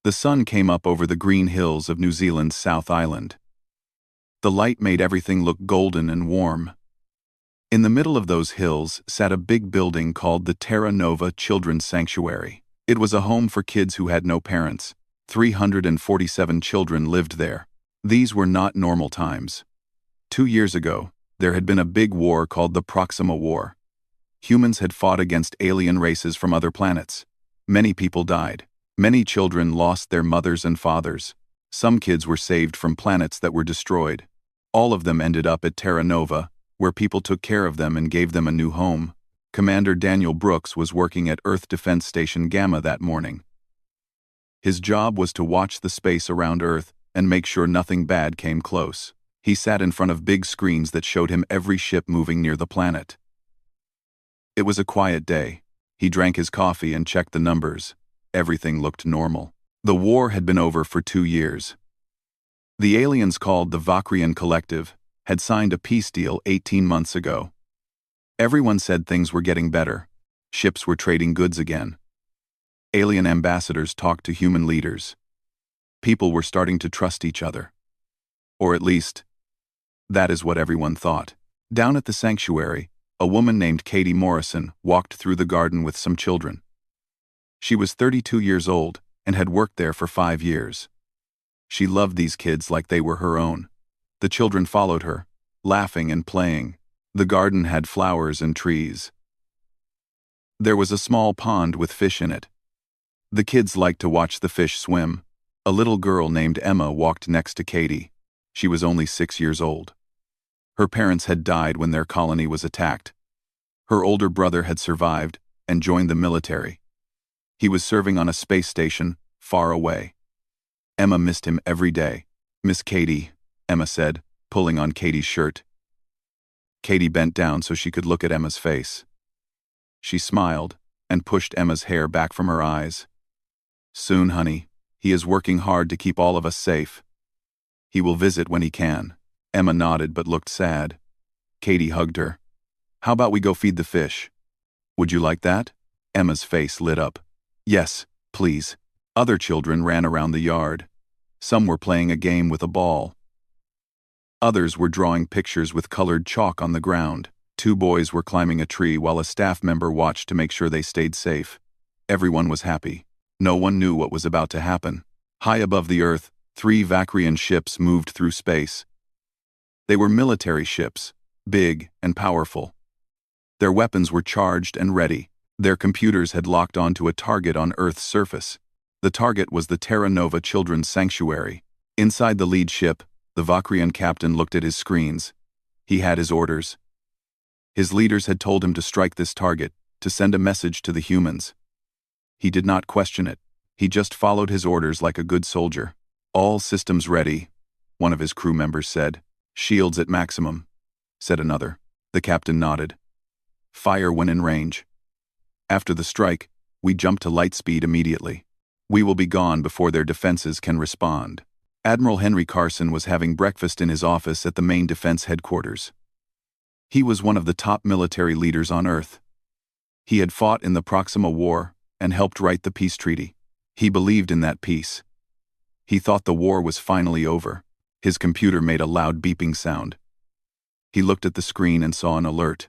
The sun came up over the green hills of New Zealand's South Island. The light made everything look golden and warm. In the middle of those hills sat a big building called the Terra Nova Children's Sanctuary. It was a home for kids who had no parents. 347 children lived there. These were not normal times. 2 years ago, there had been a big war called the Proxima War. Humans had fought against alien races from other planets. Many people died. Many children lost their mothers and fathers. Some kids were saved from planets that were destroyed. All of them ended up at Terra Nova, where people took care of them and gave them a new home. Commander Daniel Brooks was working at Earth Defense Station Gamma that morning. His job was to watch the space around Earth and make sure nothing bad came close. He sat in front of big screens that showed him every ship moving near the planet. It was a quiet day. He drank his coffee and checked the numbers. Everything looked normal. The war had been over for 2 years. The aliens called the Vakrian Collective had signed a peace deal 18 months ago. Everyone said things were getting better. Ships were trading goods again. Alien ambassadors talked to human leaders. People were starting to trust each other. Or at least, that is what everyone thought. Down at the sanctuary, a woman named Katie Morrison walked through the garden with some children. She was 32 years old and had worked there for 5 years. She loved these kids like they were her own. The children followed her, laughing and playing. The garden had flowers and trees. There was a small pond with fish in it. The kids liked to watch the fish swim. A little girl named Emma walked next to Katie. She was only 6 years old. Her parents had died when their colony was attacked. Her older brother had survived and joined the military. He was serving on a space station far away. Emma missed him every day. "Miss Katie," Emma said, pulling on Katie's shirt. Katie bent down so she could look at Emma's face. She smiled and pushed Emma's hair back from her eyes. "Soon, honey. He is working hard to keep all of us safe. He will visit when he can." Emma nodded but looked sad. Katie hugged her. "How about we go feed the fish? Would you like that?" Emma's face lit up. "Yes, please." Other children ran around the yard. Some were playing a game with a ball. Others were drawing pictures with colored chalk on the ground. 2 boys were climbing a tree while a staff member watched to make sure they stayed safe. Everyone was happy. No one knew what was about to happen. High above the Earth, 3 Vakrian ships moved through space. They were military ships, big and powerful. Their weapons were charged and ready. Their computers had locked onto a target on Earth's surface. The target was the Terra Nova Children's Sanctuary. Inside the lead ship, the Vakrian captain looked at his screens. He had his orders. His leaders had told him to strike this target, to send a message to the humans. He did not question it. He just followed his orders like a good soldier. "All systems ready," one of his crew members said. "Shields at maximum," said another. The captain nodded. "Fire when in range. After the strike, we jump to light speed immediately. We will be gone before their defenses can respond." Admiral Henry Carson was having breakfast in his office at the main defense headquarters. He was one of the top military leaders on Earth. He had fought in the Proxima War and helped write the peace treaty. He believed in that peace. He thought the war was finally over. His computer made a loud beeping sound. He looked at the screen and saw an alert.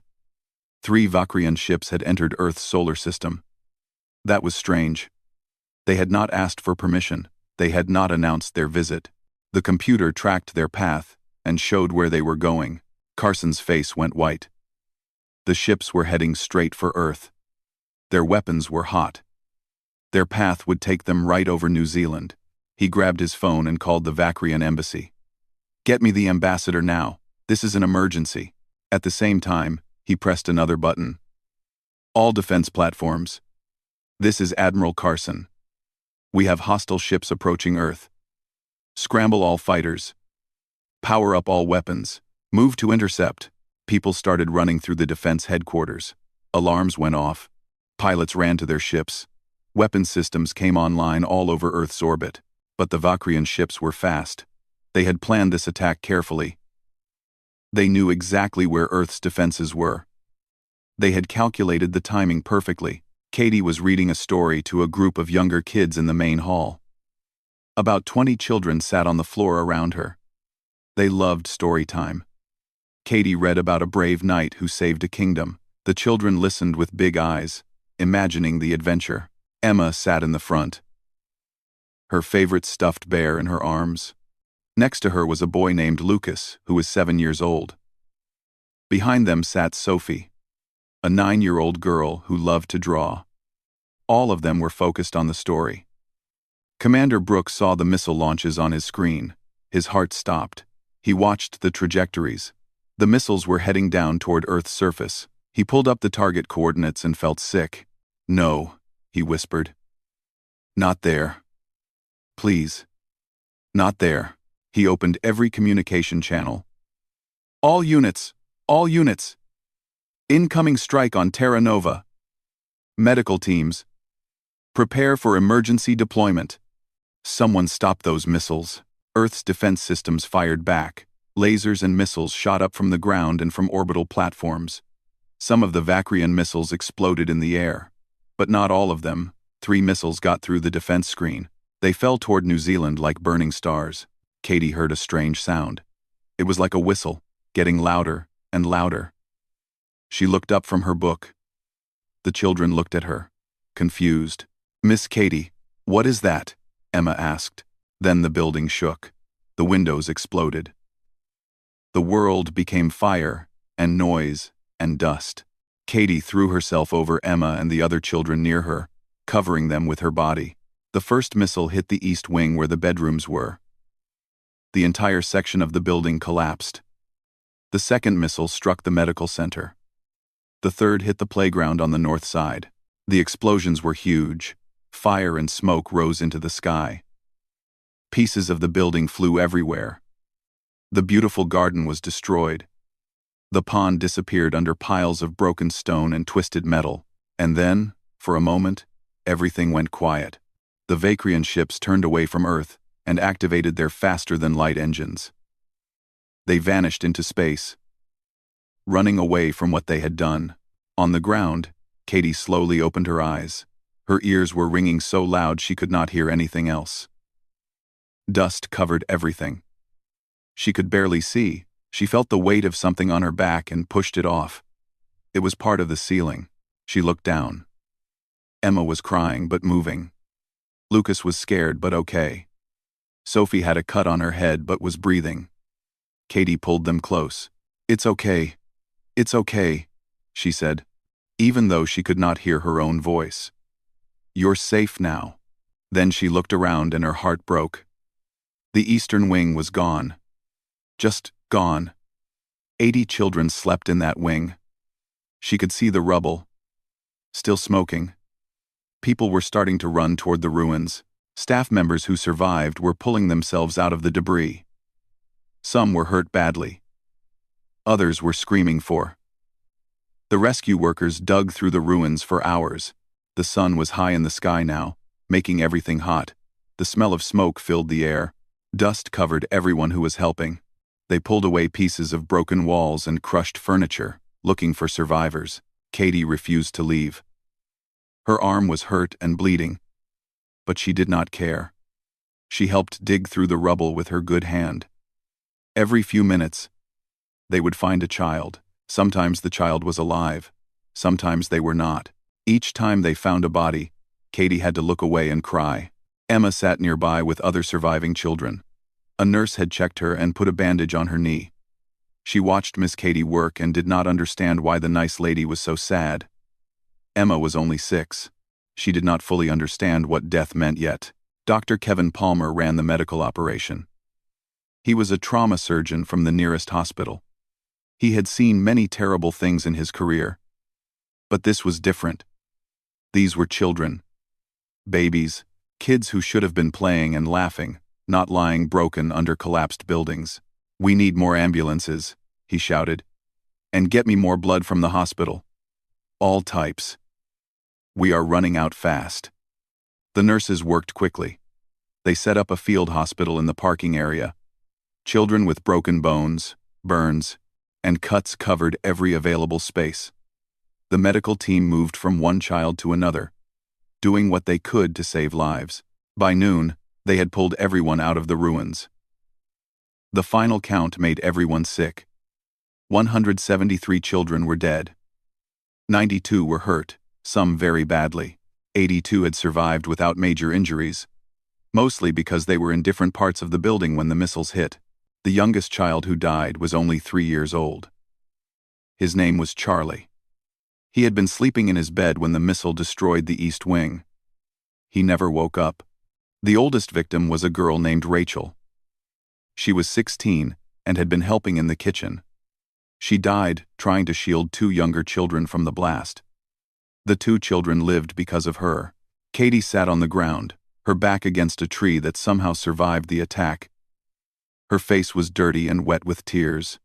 3 Vakrian ships had entered Earth's solar system. That was strange. They had not asked for permission. They had not announced their visit. The computer tracked their path and showed where they were going. Carson's face went white. The ships were heading straight for Earth. Their weapons were hot. Their path would take them right over New Zealand. He grabbed his phone and called the Vakrian embassy. "Get me the ambassador now. This is an emergency." At the same time, he pressed another button. "All defense platforms. This is Admiral Carson. We have hostile ships approaching Earth. Scramble all fighters. Power up all weapons. Move to intercept." People started running through the defense headquarters. Alarms went off. Pilots ran to their ships. Weapon systems came online all over Earth's orbit. But the Vakrian ships were fast. They had planned this attack carefully. They knew exactly where Earth's defenses were. They had calculated the timing perfectly. Katie was reading a story to a group of younger kids in the main hall. About 20 children sat on the floor around her. They loved story time. Katie read about a brave knight who saved a kingdom. The children listened with big eyes, imagining the adventure. Emma sat in the front, her favorite stuffed bear in her arms. Next to her was a boy named Lucas, who was 7 years old. Behind them sat Sophie, a 9-year-old girl who loved to draw. All of them were focused on the story. Commander Brooks saw the missile launches on his screen. His heart stopped. He watched the trajectories. The missiles were heading down toward Earth's surface. He pulled up the target coordinates and felt sick. "No," he whispered. "Not there. Please. Not there." He opened every communication channel. All units! All units! Incoming strike on Terra Nova. Medical teams. Prepare for emergency deployment." Someone stop those missiles. Earth's defense systems fired back. Lasers and missiles shot up from the ground and from orbital platforms. Some of the Vacrian missiles exploded in the air. But not all of them. 3 missiles got through the defense screen. They fell toward New Zealand like burning stars. Katie heard a strange sound. It was like a whistle, getting louder and louder. She looked up from her book. The children looked at her, confused. "Miss Katie, what is that?" Emma asked. Then the building shook. The windows exploded. The world became fire and noise and dust. Katie threw herself over Emma and the other children near her, covering them with her body. The first missile hit the east wing where the bedrooms were. The entire section of the building collapsed. The second missile struck the medical center. The third hit the playground on the north side. The explosions were huge. Fire and smoke rose into the sky. Pieces of the building flew everywhere. The beautiful garden was destroyed. The pond disappeared under piles of broken stone and twisted metal. And then, for a moment, everything went quiet. The Vacrian ships turned away from Earth and activated their faster-than-light engines. They vanished into space, running away from what they had done. On the ground, Katie slowly opened her eyes. Her ears were ringing so loud she could not hear anything else. Dust covered everything. She could barely see. She felt the weight of something on her back and pushed it off. It was part of the ceiling. She looked down. Emma was crying but moving. Lucas was scared but okay. Sophie had a cut on her head but was breathing. Katie pulled them close. "It's okay. It's okay," she said, even though she could not hear her own voice. "You're safe now." Then she looked around and her heart broke. The eastern wing was gone. Just gone. 80 children slept in that wing. She could see the rubble, still smoking. People were starting to run toward the ruins. Staff members who survived were pulling themselves out of the debris. Some were hurt badly. Others were screaming for. The rescue workers dug through the ruins for hours. The sun was high in the sky now, making everything hot. The smell of smoke filled the air. Dust covered everyone who was helping. They pulled away pieces of broken walls and crushed furniture, looking for survivors. Katie refused to leave. Her arm was hurt and bleeding, but she did not care. She helped dig through the rubble with her good hand. Every few minutes, they would find a child. Sometimes the child was alive. Sometimes they were not. Each time they found a body, Katie had to look away and cry. Emma sat nearby with other surviving children. A nurse had checked her and put a bandage on her knee. She watched Miss Katie work and did not understand why the nice lady was so sad. Emma was only 6. She did not fully understand what death meant yet. Dr. Kevin Palmer ran the medical operation. He was a trauma surgeon from the nearest hospital. He had seen many terrible things in his career. But this was different. These were children. Babies. Kids who should have been playing and laughing, not lying broken under collapsed buildings. "We need more ambulances," he shouted. "And get me more blood from the hospital. All types. We are running out fast." The nurses worked quickly. They set up a field hospital in the parking area. Children with broken bones, burns, and cuts covered every available space. The medical team moved from one child to another, doing what they could to save lives. By noon, They had pulled everyone out of the ruins. The final count made everyone sick. 173 children were dead. 92 were hurt, some very badly. 82 had survived without major injuries, mostly because they were in different parts of the building when the missiles hit. The youngest child who died was only 3 years old. His name was Charlie. He had been sleeping in his bed when the missile destroyed the East Wing. He never woke up. The oldest victim was a girl named Rachel. She was 16 and had been helping in the kitchen. She died trying to shield 2 younger children from the blast. The 2 children lived because of her. Katie sat on the ground, her back against a tree that somehow survived the attack. Her face was dirty and wet with tears.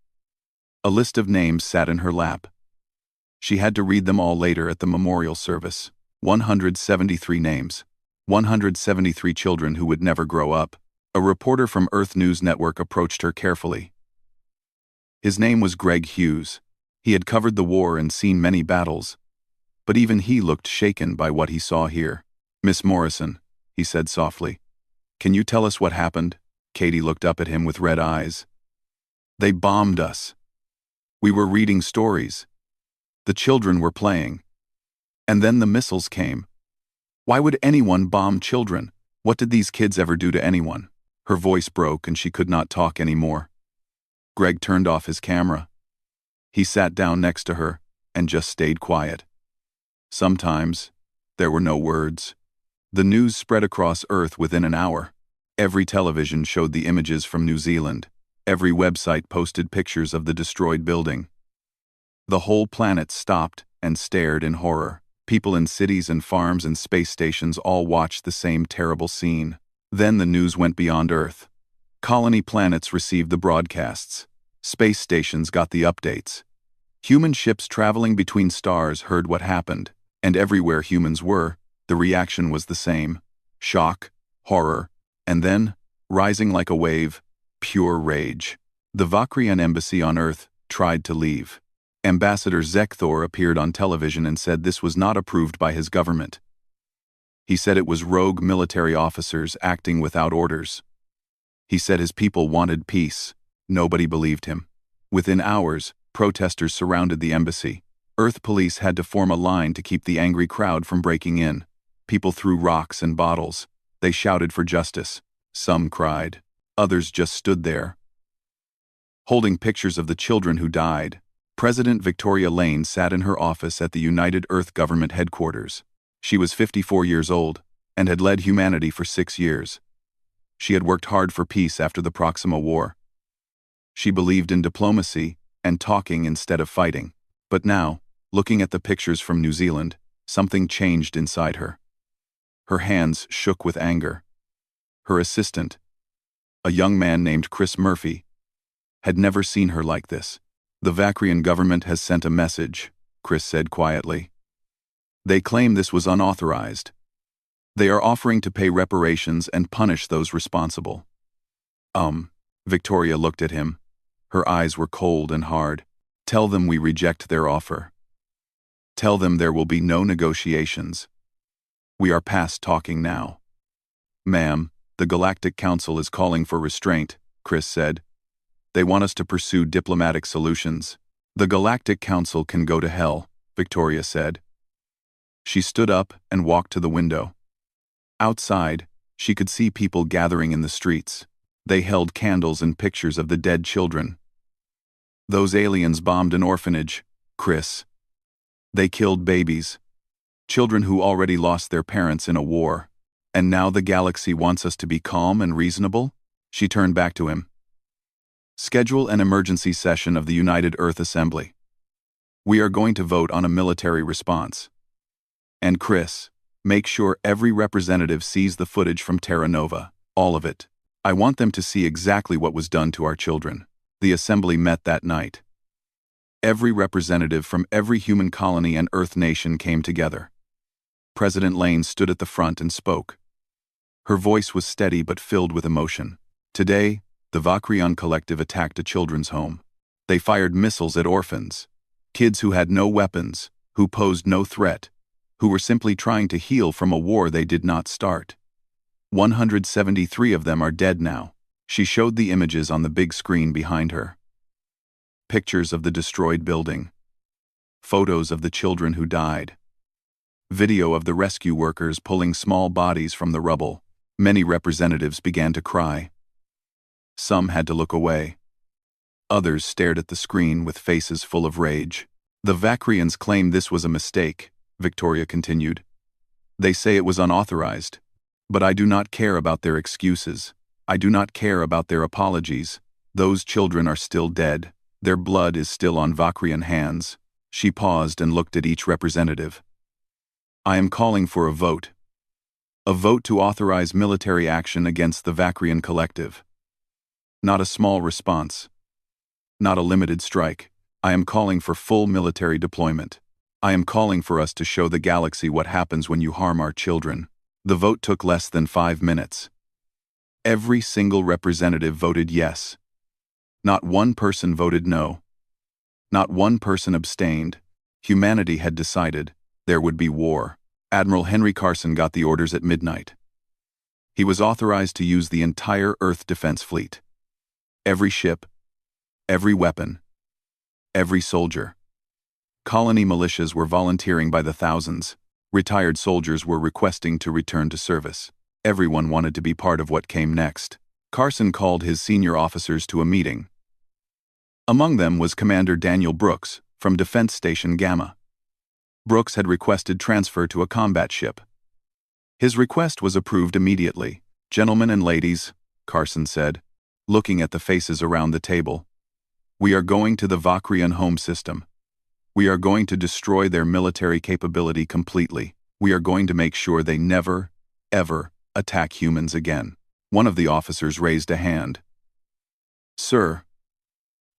A list of names sat in her lap. She had to read them all later at the memorial service. 173 names. 173 children who would never grow up. A reporter from Earth News Network approached her carefully. His name was Greg Hughes. He had covered the war and seen many battles. But even he looked shaken by what he saw here. "Miss Morrison," he said softly, "can you tell us what happened?" Katie looked up at him with red eyes. "They bombed us. We were reading stories. The children were playing. And then the missiles came. Why would anyone bomb children? What did these kids ever do to anyone?" Her voice broke and she could not talk anymore. Greg turned off his camera. He sat down next to her and just stayed quiet. Sometimes there were no words. The news spread across Earth within an hour. Every television showed the images from New Zealand. Every website posted pictures of the destroyed building. The whole planet stopped and stared in horror. People in cities and farms and space stations all watched the same terrible scene. Then the news went beyond Earth. Colony planets received the broadcasts. Space stations got the updates. Human ships traveling between stars heard what happened, and everywhere humans were, the reaction was the same: shock, horror, and then, rising like a wave, pure rage. The Vakrian embassy on Earth tried to leave. Ambassador Zekthor appeared on television and said this was not approved by his government. He said it was rogue military officers acting without orders. He said his people wanted peace. Nobody believed him. Within hours, protesters surrounded the embassy. Earth police had to form a line to keep the angry crowd from breaking in. People threw rocks and bottles. They shouted for justice. Some cried. Others just stood there, holding pictures of the children who died. President Victoria Lane sat in her office at the United Earth Government headquarters. She was 54 years old and had led humanity for 6 years. She had worked hard for peace after the Proxima War. She believed in diplomacy and talking instead of fighting. But now, looking at the pictures from New Zealand, something changed inside her. Her hands shook with anger. Her assistant, a young man named Chris Murphy, had never seen her like this. "The Vakrian government has sent a message," Chris said quietly. "They claim this was unauthorized. They are offering to pay reparations and punish those responsible." Victoria looked at him. Her eyes were cold and hard. "Tell them we reject their offer. Tell them there will be no negotiations. We are past talking now." "Ma'am, the Galactic Council is calling for restraint," Chris said. "They want us to pursue diplomatic solutions." "The Galactic Council can go to hell," Victoria said. She stood up and walked to the window. Outside, she could see people gathering in the streets. They held candles and pictures of the dead children. "Those aliens bombed an orphanage, Chris. They killed babies. Children who already lost their parents in a war. And now the galaxy wants us to be calm and reasonable?" She turned back to him. "Schedule an emergency session of the United Earth Assembly. We are going to vote on a military response. And Chris, make sure every representative sees the footage from Terra Nova, all of it. I want them to see exactly what was done to our children." The assembly met that night. Every representative from every human colony and Earth nation came together. President Lane stood at the front and spoke. Her voice was steady but filled with emotion. "Today, the Vakrian Collective attacked a children's home. They fired missiles at orphans, kids who had no weapons, who posed no threat, who were simply trying to heal from a war they did not start. 173 of them are dead now. She showed the images on the big screen behind her. Pictures of the destroyed building. Photos of the children who died. Video of the rescue workers pulling small bodies from the rubble. Many representatives began to cry. Some had to look away. Others stared at the screen with faces full of rage. The Vakrians claim this was a mistake, Victoria continued. They say it was unauthorized. But I do not care about their excuses. I do not care about their apologies. Those children are still dead. Their blood is still on Vakrian hands. She paused and looked at each representative. I am calling for a vote. A vote to authorize military action against the Vakrian collective. Not a small response. Not a limited strike. I am calling for full military deployment. I am calling for us to show the galaxy what happens when you harm our children. The vote took less than 5 minutes. Every single representative voted yes. Not one person voted no. Not one person abstained. Humanity had decided there would be war. Admiral Henry Carson got the orders at midnight. He was authorized to use the entire Earth Defense Fleet. Every ship, every weapon, every soldier. Colony militias were volunteering by the thousands. Retired soldiers were requesting to return to service. Everyone wanted to be part of what came next. Carson called his senior officers to a meeting. Among them was Commander Daniel Brooks, from Defense Station Gamma. Brooks had requested transfer to a combat ship. His request was approved immediately. Gentlemen and ladies, Carson said, looking at the faces around the table. We are going to the Vakrian home system. We are going to destroy their military capability completely. We are going to make sure they never, ever attack humans again. One of the officers raised a hand. Sir,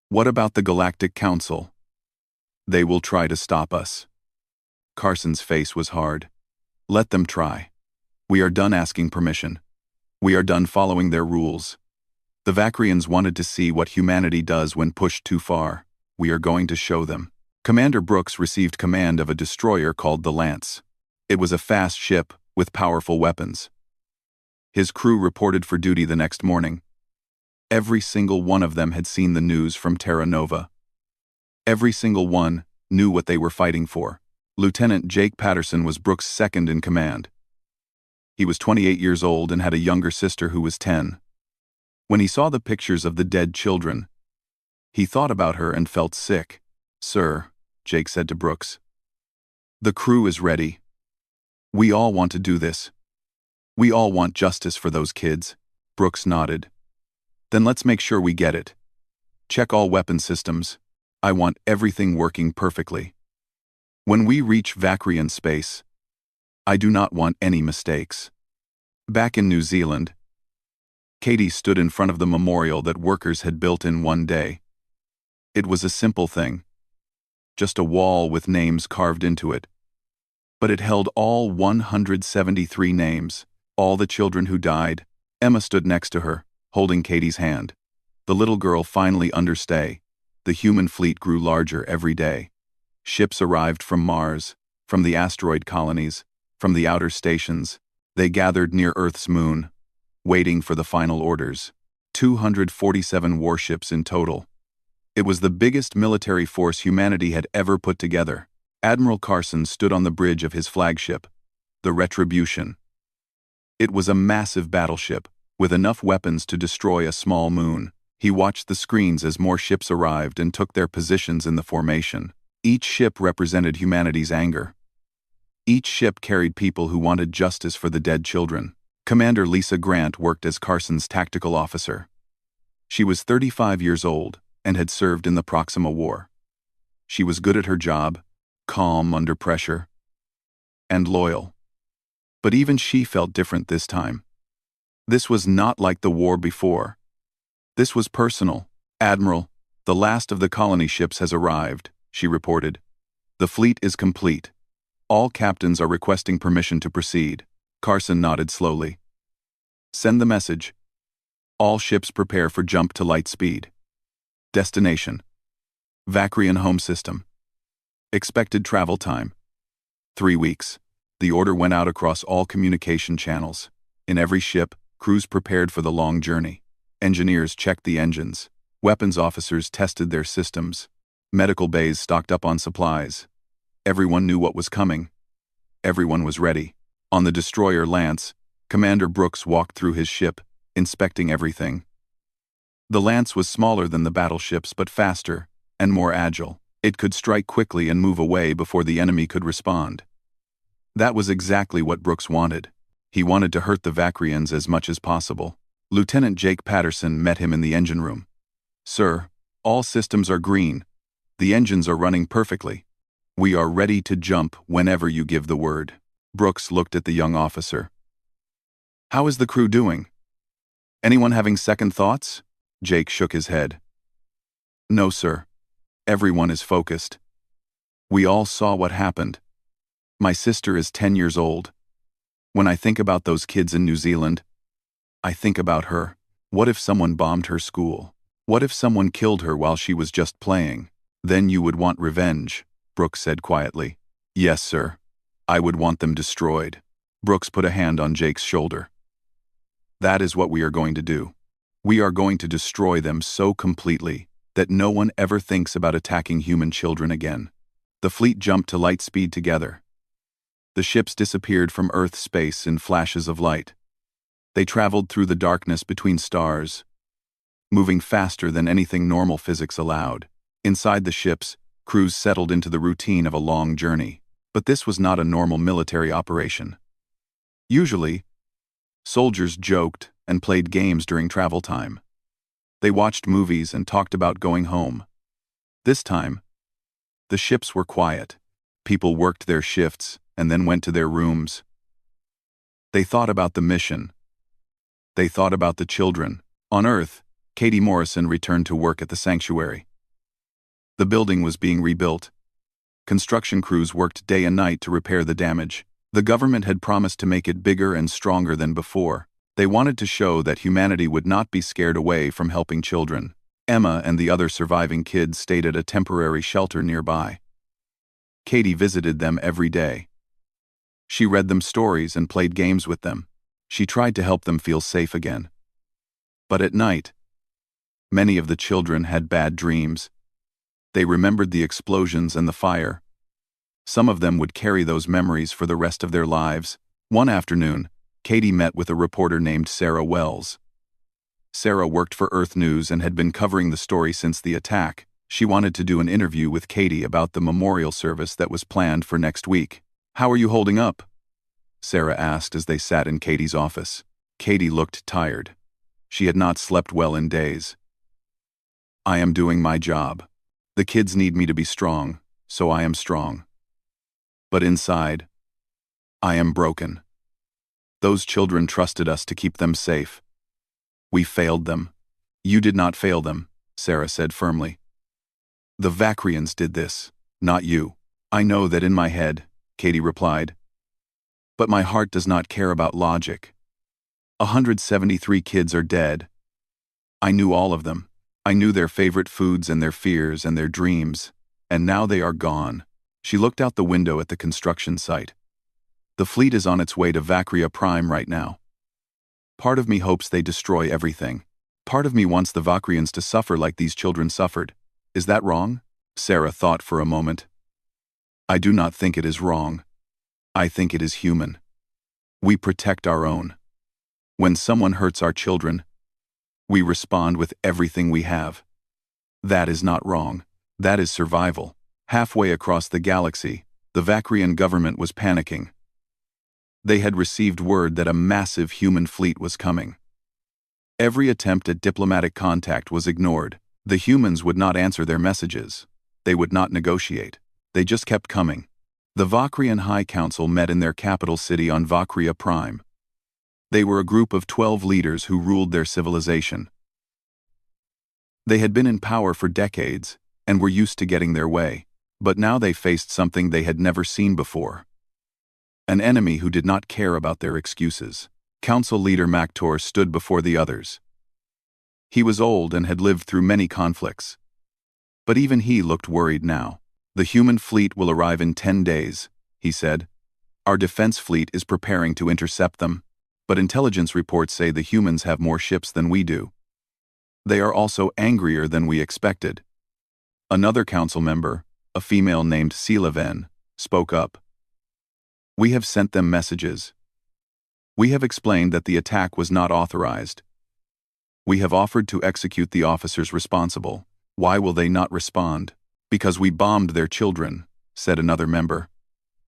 what about the Galactic Council? They will try to stop us. Carson's face was hard. Let them try. We are done asking permission. We are done following their rules. The Vakrians wanted to see what humanity does when pushed too far. We are going to show them. Commander Brooks received command of a destroyer called the Lance. It was a fast ship with powerful weapons. His crew reported for duty the next morning. Every single one of them had seen the news from Terra Nova. Every single one knew what they were fighting for. Lieutenant Jake Patterson was Brooks' second in command. He was 28 years old and had a younger sister who was 10. When he saw the pictures of the dead children, he thought about her and felt sick. Sir, Jake said to Brooks, the crew is ready. We all want to do this. We all want justice for those kids. Brooks nodded. Then let's make sure we get it. Check all weapon systems. I want everything working perfectly. When we reach Vakrian space, I do not want any mistakes. Back in New Zealand, Katie stood in front of the memorial that workers had built in one day. It was a simple thing. Just a wall with names carved into it. But it held all 173 names, all the children who died. Emma stood next to her, holding Katie's hand. The little girl finally understood. The human fleet grew larger every day. Ships arrived from Mars, from the asteroid colonies, from the outer stations. They gathered near Earth's moon, waiting for the final orders. 247 warships in total. It was the biggest military force humanity had ever put together. Admiral Carson stood on the bridge of his flagship, the Retribution. It was a massive battleship, with enough weapons to destroy a small moon. He watched the screens as more ships arrived and took their positions in the formation. Each ship represented humanity's anger. Each ship carried people who wanted justice for the dead children. Commander Lisa Grant worked as Carson's tactical officer. She was 35 years old and had served in the Proxima War. She was good at her job, calm under pressure, and loyal. But even she felt different this time. This was not like the war before. This was personal. Admiral, the last of the colony ships has arrived, she reported. The fleet is complete. All captains are requesting permission to proceed. Carson nodded slowly. Send the message. All ships prepare for jump to light speed. Destination: Vakrian home system. Expected travel time: 3 weeks. The order went out across all communication channels. In every ship, crews prepared for the long journey. Engineers checked the engines. Weapons officers tested their systems. Medical bays stocked up on supplies. Everyone knew what was coming. Everyone was ready. On the destroyer Lance, Commander Brooks walked through his ship, inspecting everything. The Lance was smaller than the battleships but faster and more agile. It could strike quickly and move away before the enemy could respond. That was exactly what Brooks wanted. He wanted to hurt the Vakrians as much as possible. Lieutenant Jake Patterson met him in the engine room. "Sir, all systems are green. The engines are running perfectly. We are ready to jump whenever you give the word." Brooks looked at the young officer. "How is the crew doing? Anyone having second thoughts?" Jake shook his head. "No, sir. Everyone is focused. We all saw what happened. My sister is 10 years old. When I think about those kids in New Zealand, I think about her. What if someone bombed her school? What if someone killed her while she was just playing? Then you would want revenge," Brooks said quietly. "Yes, sir. I would want them destroyed." Brooks put a hand on Jake's shoulder. "That is what we are going to do. We are going to destroy them so completely that no one ever thinks about attacking human children again." The fleet jumped to light speed together. The ships disappeared from Earth space in flashes of light. They traveled through the darkness between stars, moving faster than anything normal physics allowed. Inside the ships, crews settled into the routine of a long journey. But this was not a normal military operation. Usually, soldiers joked and played games during travel time. They watched movies and talked about going home. This time, the ships were quiet. People worked their shifts and then went to their rooms. They thought about the mission. They thought about the children. On Earth, Katie Morrison returned to work at the sanctuary. The building was being rebuilt. Construction crews worked day and night to repair the damage. The government had promised to make it bigger and stronger than before. They wanted to show that humanity would not be scared away from helping children. Emma and the other surviving kids stayed at a temporary shelter nearby. Katie visited them every day. She read them stories and played games with them. She tried to help them feel safe again. But at night, many of the children had bad dreams. They remembered the explosions and the fire. Some of them would carry those memories for the rest of their lives. One afternoon, Katie met with a reporter named Sarah Wells. Sarah worked for Earth News and had been covering the story since the attack. She wanted to do an interview with Katie about the memorial service that was planned for next week. "How are you holding up?" Sarah asked as they sat in Katie's office. Katie looked tired. She had not slept well in days. "I am doing my job. The kids need me to be strong, so I am strong. But inside, I am broken. Those children trusted us to keep them safe. We failed them." "You did not fail them," Sarah said firmly. "The Vakrians did this, not you." "I know that in my head," Katie replied. "But my heart does not care about logic. 173 kids are dead. I knew all of them. I knew their favorite foods and their fears and their dreams, and now they are gone." She looked out the window at the construction site. "The fleet is on its way to Vakria Prime right now. Part of me hopes they destroy everything. Part of me wants the Vakrians to suffer like these children suffered. Is that wrong?" Sarah thought for a moment. "I do not think it is wrong. I think it is human. We protect our own. When someone hurts our children, we respond with everything we have. That is not wrong. That is survival." Halfway across the galaxy, the Vakrian government was panicking. They had received word that a massive human fleet was coming. Every attempt at diplomatic contact was ignored. The humans would not answer their messages. They would not negotiate. They just kept coming. The Vakrian High Council met in their capital city on Vakria Prime. They were a group of 12 leaders who ruled their civilization. They had been in power for decades and were used to getting their way, but now they faced something they had never seen before. An enemy who did not care about their excuses. Council leader Maktor stood before the others. He was old and had lived through many conflicts. But even he looked worried now. "The human fleet will arrive in 10 days, he said. "Our defense fleet is preparing to intercept them. But intelligence reports say the humans have more ships than we do. They are also angrier than we expected. Another council member, a female named Silaven, spoke up. We have sent them messages. We have explained that the attack was not authorized. We have offered to execute the officers responsible. Why will they not respond? Because we bombed their children, said another member.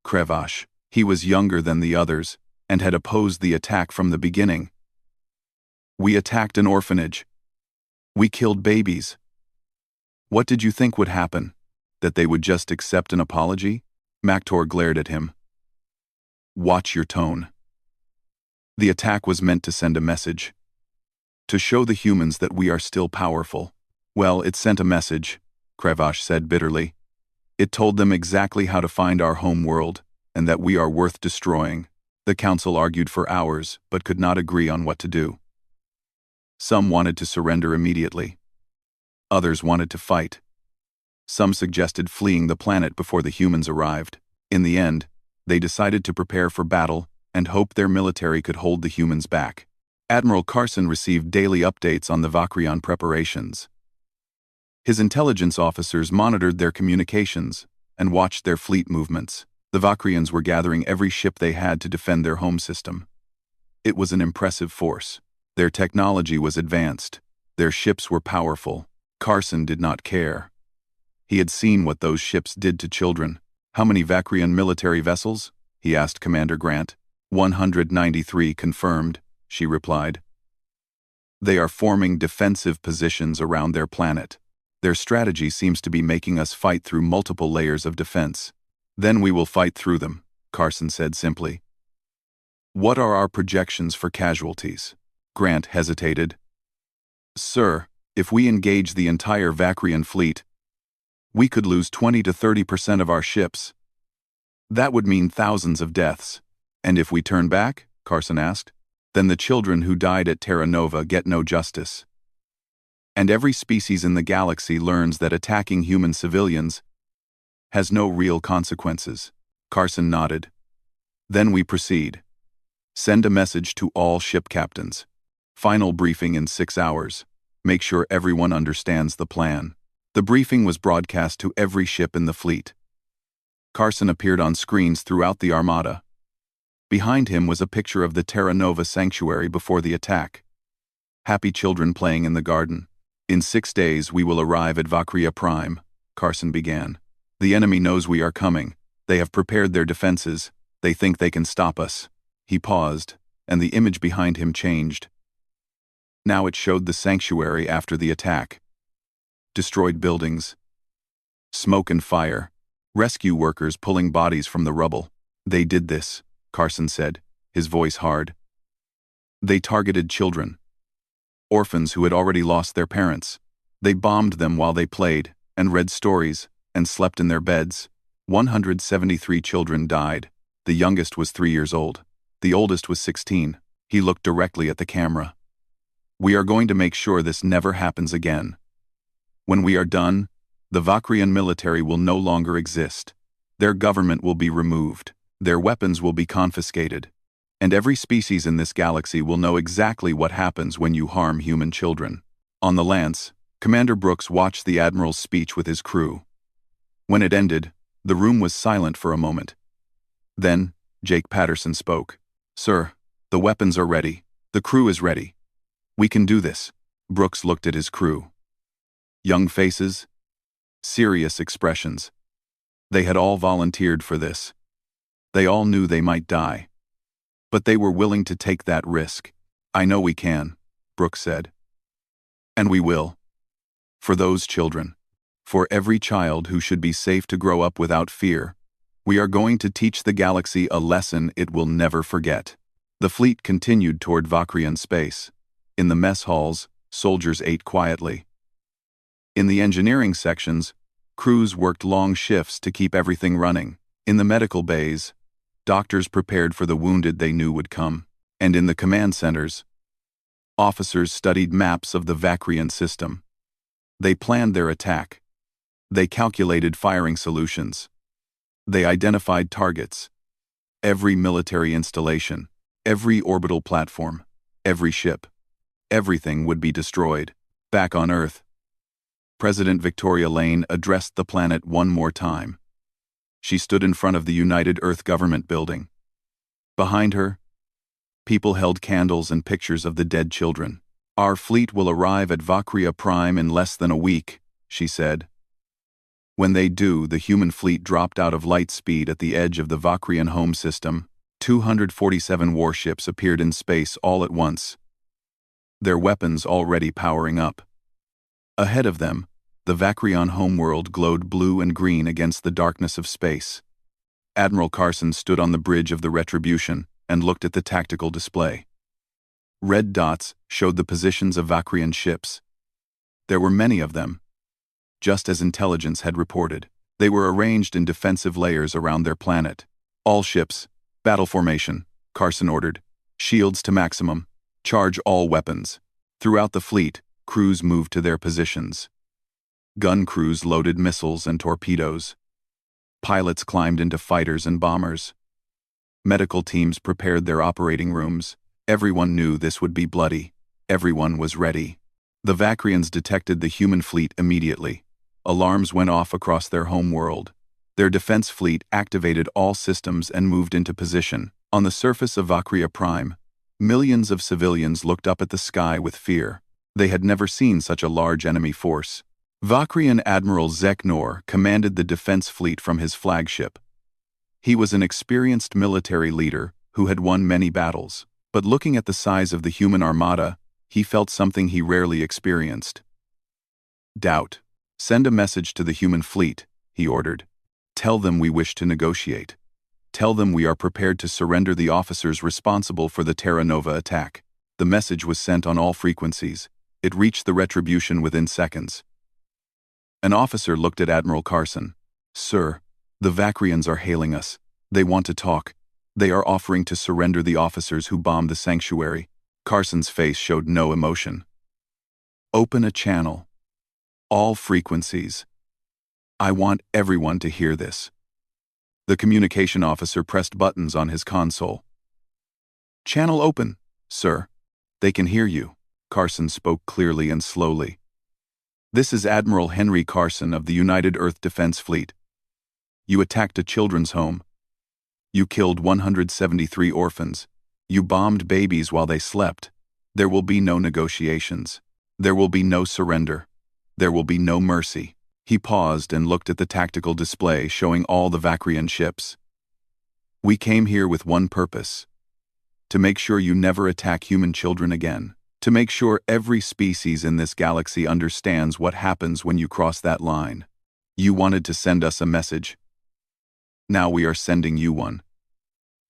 Krevash. He was younger than the others, and had opposed the attack from the beginning. We attacked an orphanage. We killed babies. What did you think would happen? That they would just accept an apology? Maktor glared at him. Watch your tone. The attack was meant to send a message. To show the humans that we are still powerful. Well, it sent a message, Krevash said bitterly. It told them exactly how to find our home world, and that we are worth destroying. The council argued for hours, but could not agree on what to do. Some wanted to surrender immediately. Others wanted to fight. Some suggested fleeing the planet before the humans arrived. In the end, they decided to prepare for battle and hope their military could hold the humans back. Admiral Carson received daily updates on the Vakrian preparations. His intelligence officers monitored their communications and watched their fleet movements. The Vakrians were gathering every ship they had to defend their home system. It was an impressive force. Their technology was advanced. Their ships were powerful. Carson did not care. He had seen what those ships did to children. How many Vakrian military vessels? He asked Commander Grant. 193 confirmed, she replied. They are forming defensive positions around their planet. Their strategy seems to be making us fight through multiple layers of defense. Then we will fight through them, Carson said simply. What are our projections for casualties? Grant hesitated. Sir, if we engage the entire Vakrian fleet, we could lose 20 to 30% of our ships. That would mean thousands of deaths. And if we turn back, Carson asked, then the children who died at Terra Nova get no justice. And every species in the galaxy learns that attacking human civilians has no real consequences. Carson nodded. Then we proceed. Send a message to all ship captains. Final briefing in 6 hours. Make sure everyone understands the plan. The briefing was broadcast to every ship in the fleet. Carson appeared on screens throughout the Armada. Behind him was a picture of the Terra Nova sanctuary before the attack. Happy children playing in the garden. In 6 days we will arrive at Vakria Prime, Carson began. The enemy knows we are coming. They have prepared their defenses. They think they can stop us. He paused, and the image behind him changed. Now it showed the sanctuary after the attack. Destroyed buildings. Smoke and fire. Rescue workers pulling bodies from the rubble. They did this, Carson said, his voice hard. They targeted children. Orphans who had already lost their parents. They bombed them while they played, and read stories, and slept in their beds. 173 children died. The youngest was 3 years old. The oldest was 16. He looked directly at the camera. We are going to make sure this never happens again. When we are done, the Vakrian military will no longer exist. Their government will be removed. Their weapons will be confiscated. And every species in this galaxy will know exactly what happens when you harm human children. On the Lance, Commander Brooks watched the Admiral's speech with his crew. When it ended, the room was silent for a moment. Then, Jake Patterson spoke. Sir, the weapons are ready. The crew is ready. We can do this. Brooks looked at his crew. Young faces. Serious expressions. They had all volunteered for this. They all knew they might die. But they were willing to take that risk. I know we can, Brooks said. And we will. For those children. For every child who should be safe to grow up without fear. We are going to teach the galaxy a lesson it will never forget. The fleet continued toward Vakrian space. In the mess halls, soldiers ate quietly. In the engineering sections, crews worked long shifts to keep everything running. In the medical bays, doctors prepared for the wounded they knew would come. And in the command centers, officers studied maps of the Vakrian system. They planned their attack. They calculated firing solutions. They identified targets. Every military installation, Every orbital platform, every ship, everything would be destroyed. Back on Earth, President Victoria Lane addressed the planet one more time. She stood in front of the United Earth Government building. Behind her, people held candles and pictures of the dead children. "Our fleet will arrive at Vakria Prime in less than a week," she said. When they do, the human fleet dropped out of light speed at the edge of the Vakrian home system. 247 warships appeared in space all at once, their weapons already powering up. Ahead of them, the Vakrian homeworld glowed blue and green against the darkness of space. Admiral Carson stood on the bridge of the Retribution and looked at the tactical display. Red dots showed the positions of Vakrian ships. There were many of them. Just as intelligence had reported, they were arranged in defensive layers around their planet. "All ships, battle formation," Carson ordered. "Shields to maximum. Charge all weapons." Throughout the fleet, crews moved to their positions. Gun crews loaded missiles and torpedoes. Pilots climbed into fighters and bombers. Medical teams prepared their operating rooms. Everyone knew this would be bloody. Everyone was ready. The Vakrians detected the human fleet immediately. Alarms went off across their home world. Their defense fleet activated all systems and moved into position. On the surface of Vakria Prime, millions of civilians looked up at the sky with fear. They had never seen such a large enemy force. Vakrian Admiral Zeknor commanded the defense fleet from his flagship. He was an experienced military leader who had won many battles, but looking at the size of the human armada, he felt something he rarely experienced: doubt. "Send a message to the human fleet," he ordered. "Tell them we wish to negotiate. Tell them we are prepared to surrender the officers responsible for the Terra Nova attack." The message was sent on all frequencies. It reached the Retribution within seconds. An officer looked at Admiral Carson. "Sir, the Vakrians are hailing us. They want to talk. They are offering to surrender the officers who bombed the sanctuary." Carson's face showed no emotion. "Open a channel. All frequencies. I want everyone to hear this." The communication officer pressed buttons on his console. "Channel open, sir. They can hear you." Carson spoke clearly and slowly. "This is Admiral Henry Carson of the United Earth Defense Fleet. You attacked a children's home. You killed 173 orphans. You bombed babies while they slept. There will be no negotiations. There will be no surrender. There will be no mercy." He paused and looked at the tactical display showing all the Vakrian ships. "We came here with one purpose: to make sure you never attack human children again. To make sure every species in this galaxy understands what happens when you cross that line. You wanted to send us a message. Now we are sending you one.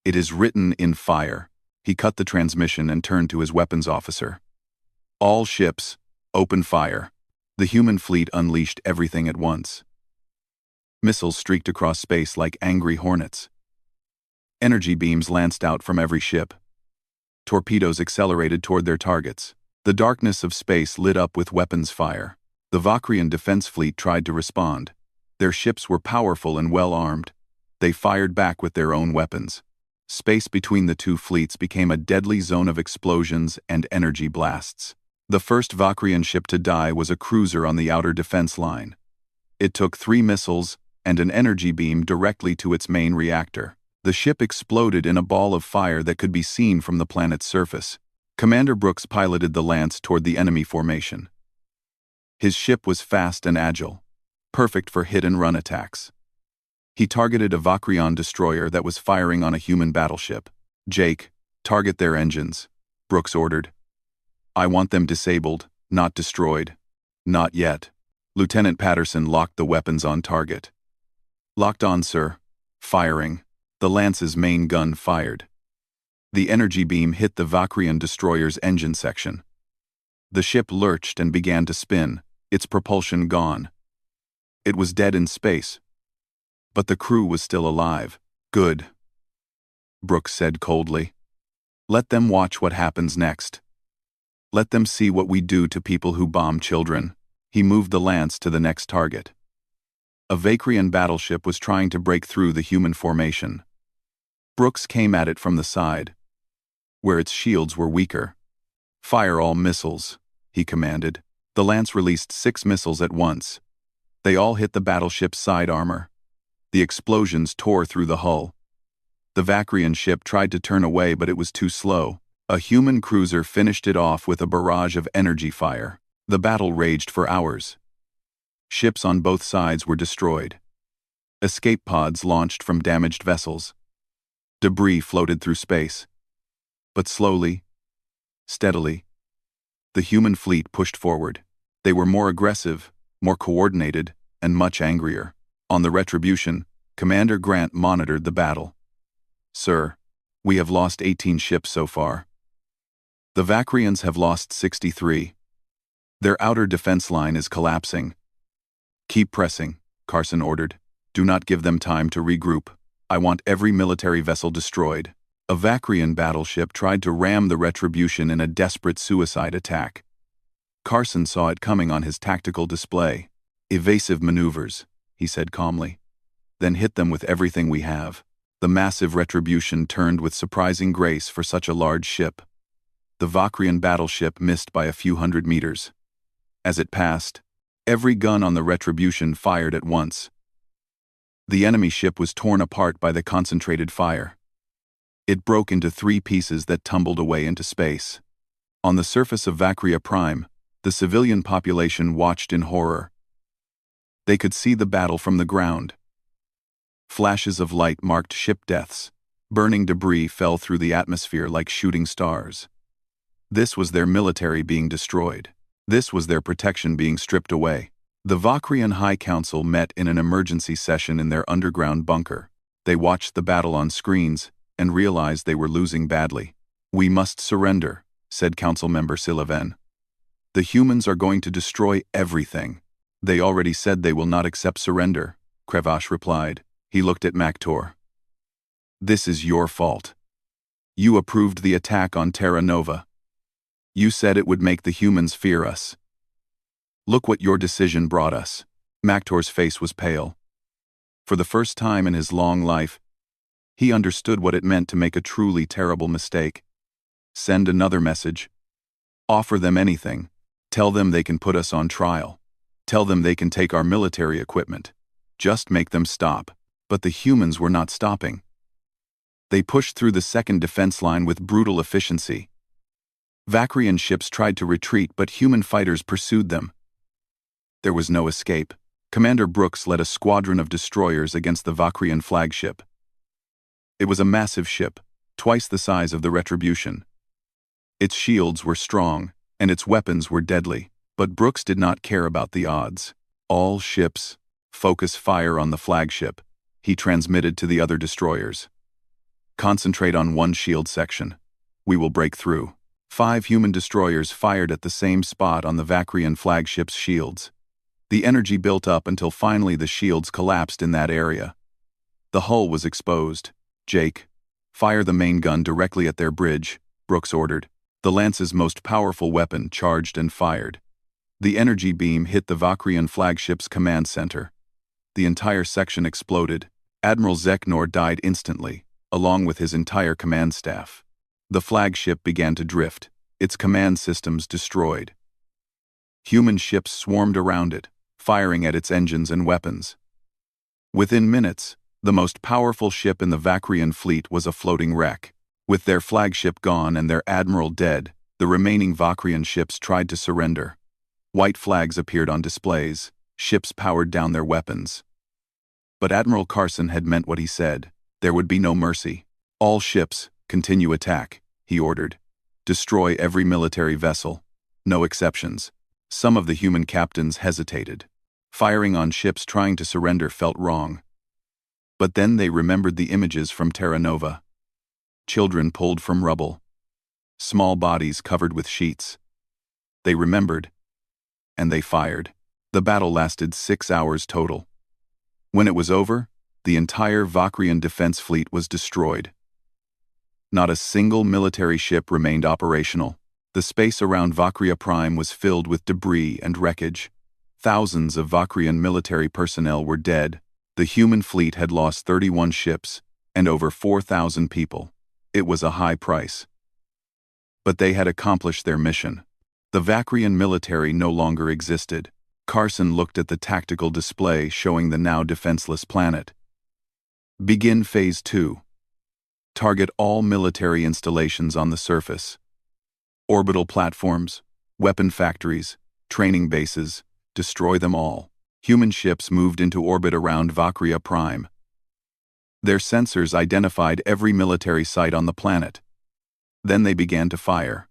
It is written in fire." He cut the transmission and turned to his weapons officer. "All ships, open fire." The human fleet unleashed everything at once. Missiles streaked across space like angry hornets. Energy beams lanced out from every ship. Torpedoes accelerated toward their targets. The darkness of space lit up with weapons fire. The Vakrian defense fleet tried to respond. Their ships were powerful and well-armed. They fired back with their own weapons. Space between the two fleets became a deadly zone of explosions and energy blasts. The first Vakrian ship to die was a cruiser on the outer defense line. It took 3 missiles and an energy beam directly to its main reactor. The ship exploded in a ball of fire that could be seen from the planet's surface. Commander Brooks piloted the Lance toward the enemy formation. His ship was fast and agile, perfect for hit-and-run attacks. He targeted a Vakrian destroyer that was firing on a human battleship. "Jake, target their engines," Brooks ordered. "I want them disabled, not destroyed." "Not yet." Lieutenant Patterson locked the weapons on target. "Locked on, sir." Firing. The Lance's main gun fired. The energy beam hit the Vakrian destroyer's engine section. The ship lurched and began to spin, its propulsion gone. It was dead in space. But the crew was still alive. "Good," Brooks said coldly. "Let them watch what happens next. Let them see what we do to people who bomb children." He moved the Lance to the next target. A Vakrian battleship was trying to break through the human formation. Brooks came at it from the side. where its shields were weaker. "Fire all missiles," he commanded. The lance released 6 missiles at once. They all hit the battleship's side armor. The explosions tore through the hull. The Vakrian ship tried to turn away, but it was too slow. A human cruiser finished it off with a barrage of energy fire. The battle raged for hours. Ships on both sides were destroyed. Escape pods launched from damaged vessels. Debris floated through space. But slowly, steadily, the human fleet pushed forward. They were more aggressive, more coordinated, and much angrier. On the Retribution, Commander Grant monitored the battle. "Sir, we have lost 18 ships so far. The Vakrians have lost 63. Their outer defense line is collapsing." "Keep pressing," Carson ordered. "Do not give them time to regroup. I want every military vessel destroyed." A Vakrian battleship tried to ram the Retribution in a desperate suicide attack. Carson saw it coming on his tactical display. "Evasive maneuvers," he said calmly. "Then hit them with everything we have." The massive Retribution turned with surprising grace for such a large ship. The Vakrian battleship missed by a few hundred meters. As it passed, every gun on the Retribution fired at once. The enemy ship was torn apart by the concentrated fire. It broke into 3 pieces that tumbled away into space. On the surface of Vakria Prime, the civilian population watched in horror. They could see the battle from the ground. Flashes of light marked ship deaths. Burning debris fell through the atmosphere like shooting stars. This was their military being destroyed. This was their protection being stripped away. The Vakrian High Council met in an emergency session in their underground bunker. They watched the battle on screens and realized they were losing badly. "We must surrender," said Council Member Silaven. "The humans are going to destroy everything." "They already said they will not accept surrender," Krevash replied. He looked at Maktor. "This is your fault. You approved the attack on Terra Nova. You said it would make the humans fear us. Look what your decision brought us." Maktor's face was pale. For the first time in his long life, he understood what it meant to make a truly terrible mistake. Send another message. Offer them anything. Tell them they can put us on trial. Tell them they can take our military equipment. Just make them stop. But the humans were not stopping. They pushed through the second defense line with brutal efficiency. Vakrian ships tried to retreat, but human fighters pursued them. There was no escape. Commander Brooks led a squadron of destroyers against the Vakrian flagship. It was a massive ship, twice the size of the Retribution. Its shields were strong, and its weapons were deadly, but Brooks did not care about the odds. "All ships, focus fire on the flagship," he transmitted to the other destroyers. "Concentrate on one shield section. We will break through." 5 human destroyers fired at the same spot on the Vakrian flagship's shields. The energy built up until finally the shields collapsed in that area. The hull was exposed. "Jake, fire the main gun directly at their bridge," Brooks ordered. The Lance's most powerful weapon charged and fired. The energy beam hit the Vakrian flagship's command center. The entire section exploded. Admiral Zeknor died instantly, along with his entire command staff. The flagship began to drift, its command systems destroyed. Human ships swarmed around it, firing at its engines and weapons. Within minutes, the most powerful ship in the Vakrian fleet was a floating wreck. With their flagship gone and their admiral dead, the remaining Vakrian ships tried to surrender. White flags appeared on displays, ships powered down their weapons. But Admiral Carson had meant what he said. There would be no mercy. "All ships, continue attack," he ordered. "Destroy every military vessel. No exceptions." Some of the human captains hesitated. Firing on ships trying to surrender felt wrong. But then they remembered the images from Terra Nova. Children pulled from rubble. Small bodies covered with sheets. They remembered, and they fired. The battle lasted 6 hours total. When it was over, the entire Vakrian defense fleet was destroyed. Not a single military ship remained operational. The space around Vakria Prime was filled with debris and wreckage. Thousands of Vakrian military personnel were dead. The human fleet had lost 31 ships and over 4,000 people. It was a high price. But they had accomplished their mission. The Vakrian military no longer existed. Carson looked at the tactical display showing the now defenseless planet. Begin Phase 2. Target all military installations on the surface. Orbital platforms, weapon factories, training bases, destroy them all. Human ships moved into orbit around Vakria Prime. Their sensors identified every military site on the planet. Then they began to fire.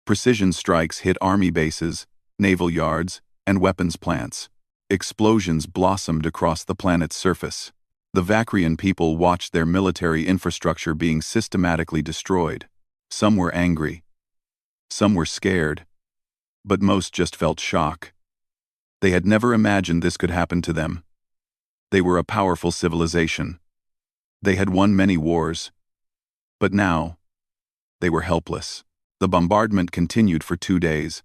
Precision strikes hit army bases, naval yards, and weapons plants. Explosions blossomed across the planet's surface. The Vakrian people watched their military infrastructure being systematically destroyed. Some were angry. Some were scared. But most just felt shock. They had never imagined this could happen to them. They were a powerful civilization. They had won many wars. But now, they were helpless. The bombardment continued for 2 days.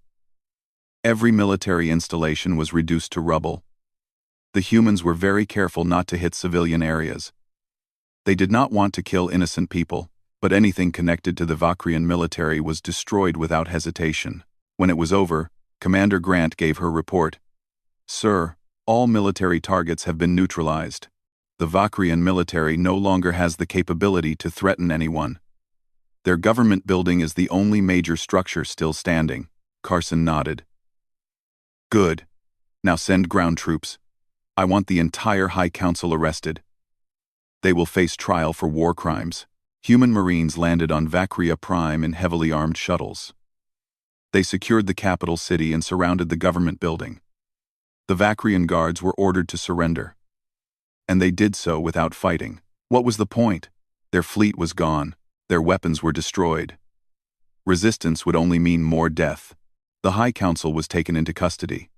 Every military installation was reduced to rubble. The humans were very careful not to hit civilian areas. They did not want to kill innocent people, but anything connected to the Vakrian military was destroyed without hesitation. When it was over, Commander Grant gave her report. "Sir, all military targets have been neutralized. The Vakrian military no longer has the capability to threaten anyone. Their government building is the only major structure still standing." Carson nodded. "Good. Now send ground troops. I want the entire High Council arrested. They will face trial for war crimes." Human Marines landed on Vakria Prime in heavily armed shuttles. They secured the capital city and surrounded the government building. The Vakrian guards were ordered to surrender. And they did so without fighting. What was the point? Their fleet was gone. Their weapons were destroyed. Resistance would only mean more death. The High Council was taken into custody.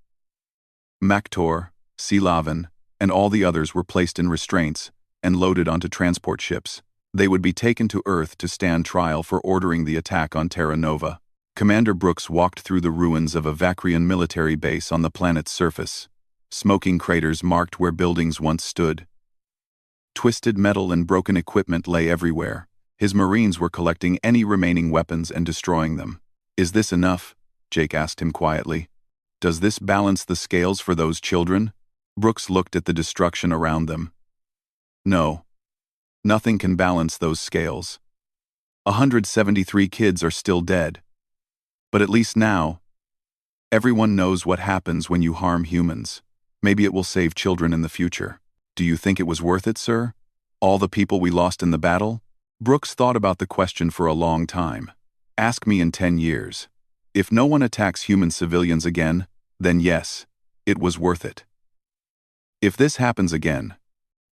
Maktor, Silavan, and all the others were placed in restraints and loaded onto transport ships. They would be taken to Earth to stand trial for ordering the attack on Terra Nova. Commander Brooks walked through the ruins of a Vakrian military base on the planet's surface. Smoking craters marked where buildings once stood. Twisted metal and broken equipment lay everywhere. His Marines were collecting any remaining weapons and destroying them. "Is this enough?" Jake asked him quietly. "Does this balance the scales for those children?" Brooks looked at the destruction around them. "No. Nothing can balance those scales. 173 kids are still dead. But at least now, everyone knows what happens when you harm humans. Maybe it will save children in the future." "Do you think it was worth it, sir? All the people we lost in the battle?" Brooks thought about the question for a long time. "Ask me in 10 years. If no one attacks human civilians again, then yes, it was worth it. If this happens again,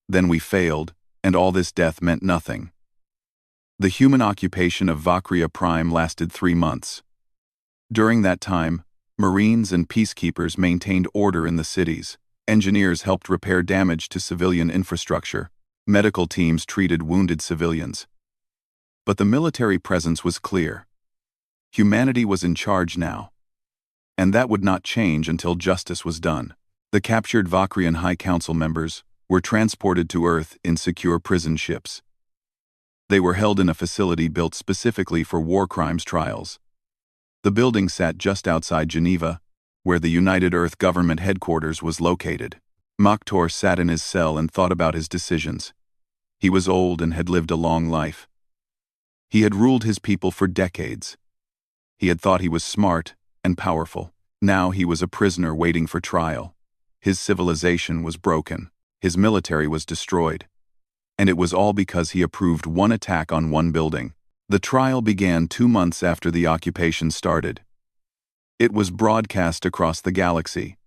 then we failed, and all this death meant nothing." The human occupation of Vakria Prime lasted 3 months. During that time, Marines and peacekeepers maintained order in the cities. Engineers helped repair damage to civilian infrastructure. Medical teams treated wounded civilians. But the military presence was clear. Humanity was in charge now. And that would not change until justice was done. The captured Vakrian High Council members were transported to Earth in secure prison ships. They were held in a facility built specifically for war crimes trials. The building sat just outside Geneva, where the United Earth Government headquarters was located. Maktor sat in his cell and thought about his decisions. He was old and had lived a long life. He had ruled his people for decades. He had thought he was smart and powerful. Now he was a prisoner waiting for trial. His civilization was broken. His military was destroyed. And it was all because he approved one attack on one building. The trial began 2 months after the occupation started. It was broadcast across the galaxy.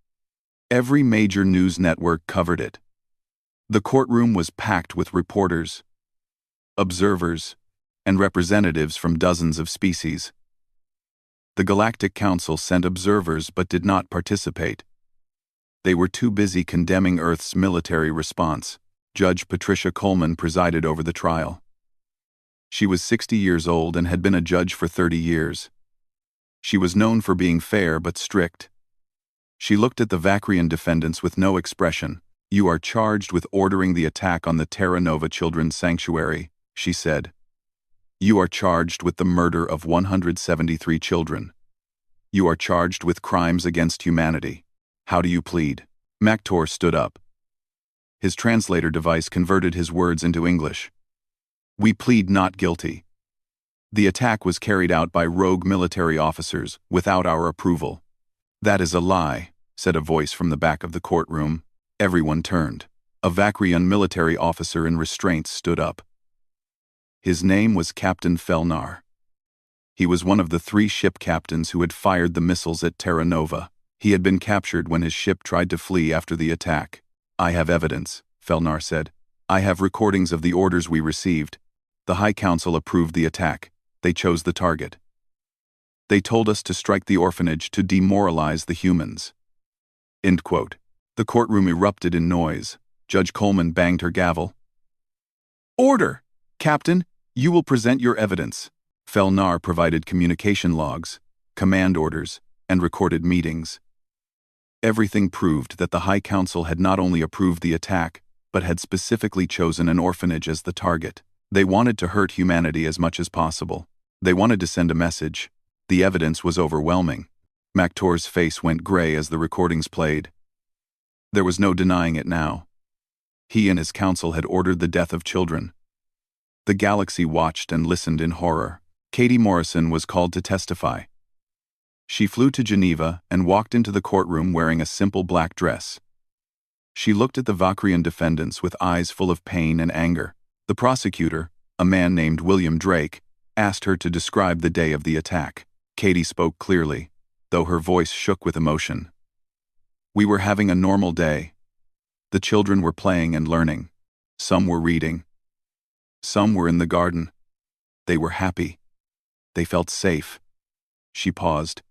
Every major news network covered it. The courtroom was packed with reporters, observers, and representatives from dozens of species. The Galactic Council sent observers but did not participate. They were too busy condemning Earth's military response. Judge Patricia Coleman presided over the trial. She was 60 years old and had been a judge for 30 years. She was known for being fair but strict. She looked at the Vakrian defendants with no expression. "You are charged with ordering the attack on the Terra Nova Children's Sanctuary," she said. You are charged with the murder of 173 children. You are charged with crimes against humanity. How do you plead? Maktor stood up. His translator device converted his words into English. We plead not guilty. The attack was carried out by rogue military officers without our approval. That is a lie, said a voice from the back of the courtroom. Everyone turned. A Vakrian military officer in restraints stood up. His name was Captain Felnar. He was one of the 3 ship captains who had fired the missiles at Terra Nova. He had been captured when his ship tried to flee after the attack. I have evidence, Felnar said. I have recordings of the orders we received. The High Council approved the attack. They chose the target. They told us to strike the orphanage to demoralize the humans. End quote. The courtroom erupted in noise. Judge Coleman banged her gavel. Order! Captain, you will present your evidence. Felnar provided communication logs, command orders, and recorded meetings. Everything proved that the High Council had not only approved the attack, but had specifically chosen an orphanage as the target. They wanted to hurt humanity as much as possible. They wanted to send a message. The evidence was overwhelming. Maktor's face went gray as the recordings played. There was no denying it now. He and his council had ordered the death of children. The galaxy watched and listened in horror. Katie Morrison was called to testify. She flew to Geneva and walked into the courtroom wearing a simple black dress. She looked at the Vakrian defendants with eyes full of pain and anger. The prosecutor, a man named William Drake, asked her to describe the day of the attack. Katie spoke clearly, though her voice shook with emotion. We were having a normal day. The children were playing and learning. Some were reading. Some were in the garden. They were happy. They felt safe. She paused.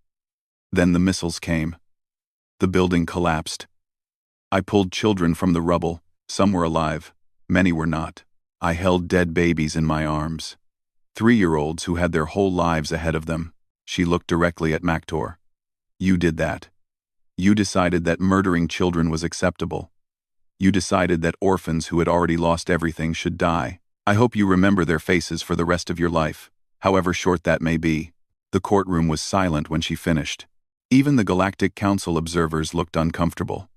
Then the missiles came. The building collapsed. I pulled children from the rubble. Some were alive. Many were not. I held dead babies in my arms. 3-year-olds who had their whole lives ahead of them. She looked directly at Maktor. You did that. You decided that murdering children was acceptable. You decided that orphans who had already lost everything should die. I hope you remember their faces for the rest of your life, however short that may be. The courtroom was silent when she finished. Even the Galactic Council observers looked uncomfortable.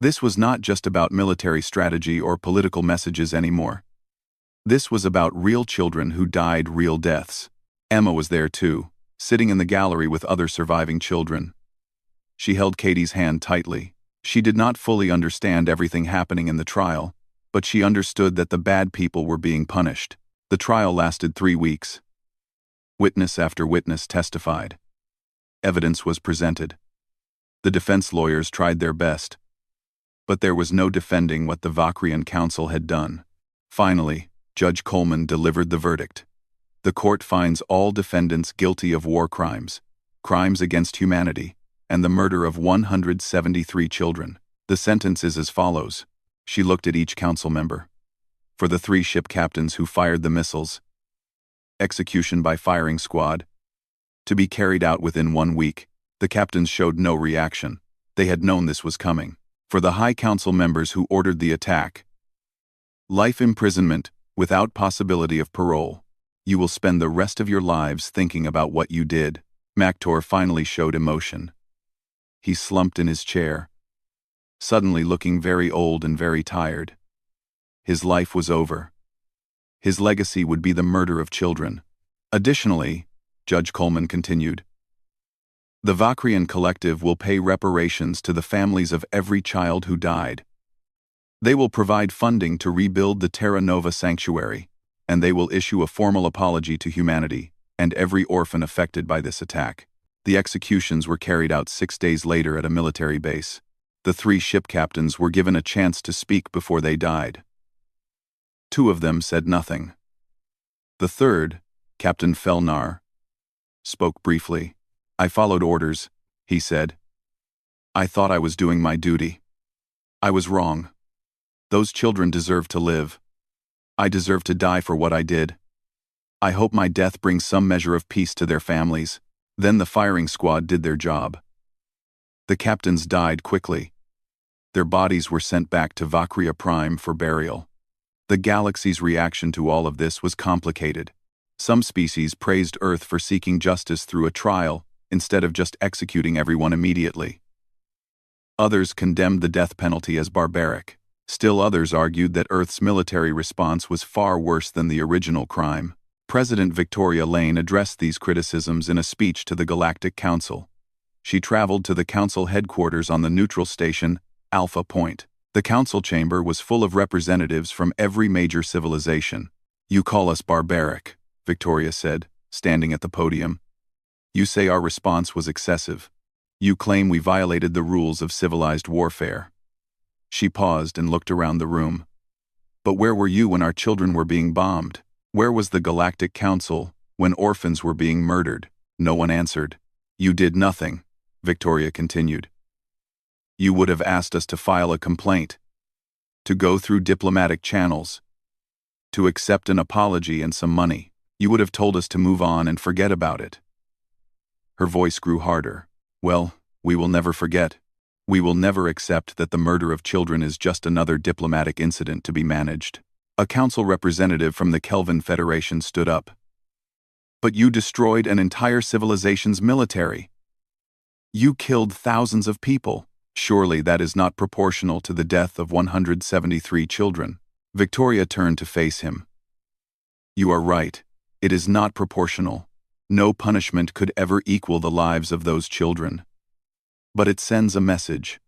This was not just about military strategy or political messages anymore. This was about real children who died real deaths. Emma was there too, sitting in the gallery with other surviving children. She held Katie's hand tightly. She did not fully understand everything happening in the trial, but she understood that the bad people were being punished. The trial lasted 3 weeks. Witness after witness testified. Evidence was presented. The defense lawyers tried their best. But there was no defending what the Vakrian Council had done. Finally, Judge Coleman delivered the verdict. The court finds all defendants guilty of war crimes, crimes against humanity, and the murder of 173 children. The sentence is as follows. She looked at each council member. For the 3 ship captains who fired the missiles, execution by firing squad, to be carried out within 1 week. The captains showed no reaction. They had known this was coming. For the High Council members who ordered the attack, life imprisonment without possibility of parole. You will spend the rest of your lives thinking about what you did. Maktor finally showed emotion. He slumped in his chair, suddenly looking very old and very tired. His life was over. His legacy would be the murder of children. Additionally, Judge Coleman continued, the Vakrian Collective will pay reparations to the families of every child who died. They will provide funding to rebuild the Terra Nova Sanctuary, and they will issue a formal apology to humanity and every orphan affected by this attack. The executions were carried out 6 days later at a military base. The 3 ship captains were given a chance to speak before they died. 2 of them said nothing. The third, Captain Felnar, spoke briefly. I followed orders, he said. I thought I was doing my duty. I was wrong. Those children deserve to live. I deserve to die for what I did. I hope my death brings some measure of peace to their families. Then the firing squad did their job. The captains died quickly. Their bodies were sent back to Vakria Prime for burial. The galaxy's reaction to all of this was complicated. Some species praised Earth for seeking justice through a trial, instead of just executing everyone immediately. Others condemned the death penalty as barbaric. Still others argued that Earth's military response was far worse than the original crime. President Victoria Lane addressed these criticisms in a speech to the Galactic Council. She traveled to the Council headquarters on the neutral station, Alpha Point. The Council chamber was full of representatives from every major civilization. "You call us barbaric," Victoria said, standing at the podium. "You say our response was excessive. You claim we violated the rules of civilized warfare." She paused and looked around the room. "But where were you when our children were being bombed? Where was the Galactic Council when orphans were being murdered?" No one answered. "You did nothing," Victoria continued. "You would have asked us to file a complaint, to go through diplomatic channels, to accept an apology and some money. You would have told us to move on and forget about it." Her voice grew harder. "Well, we will never forget. We will never accept that the murder of children is just another diplomatic incident to be managed." A council representative from the Kelvin Federation stood up. "But you destroyed an entire civilization's military. You killed thousands of people. Surely that is not proportional to the death of 173 children." Victoria turned to face him. "You are right. It is not proportional. No punishment could ever equal the lives of those children. But it sends a message.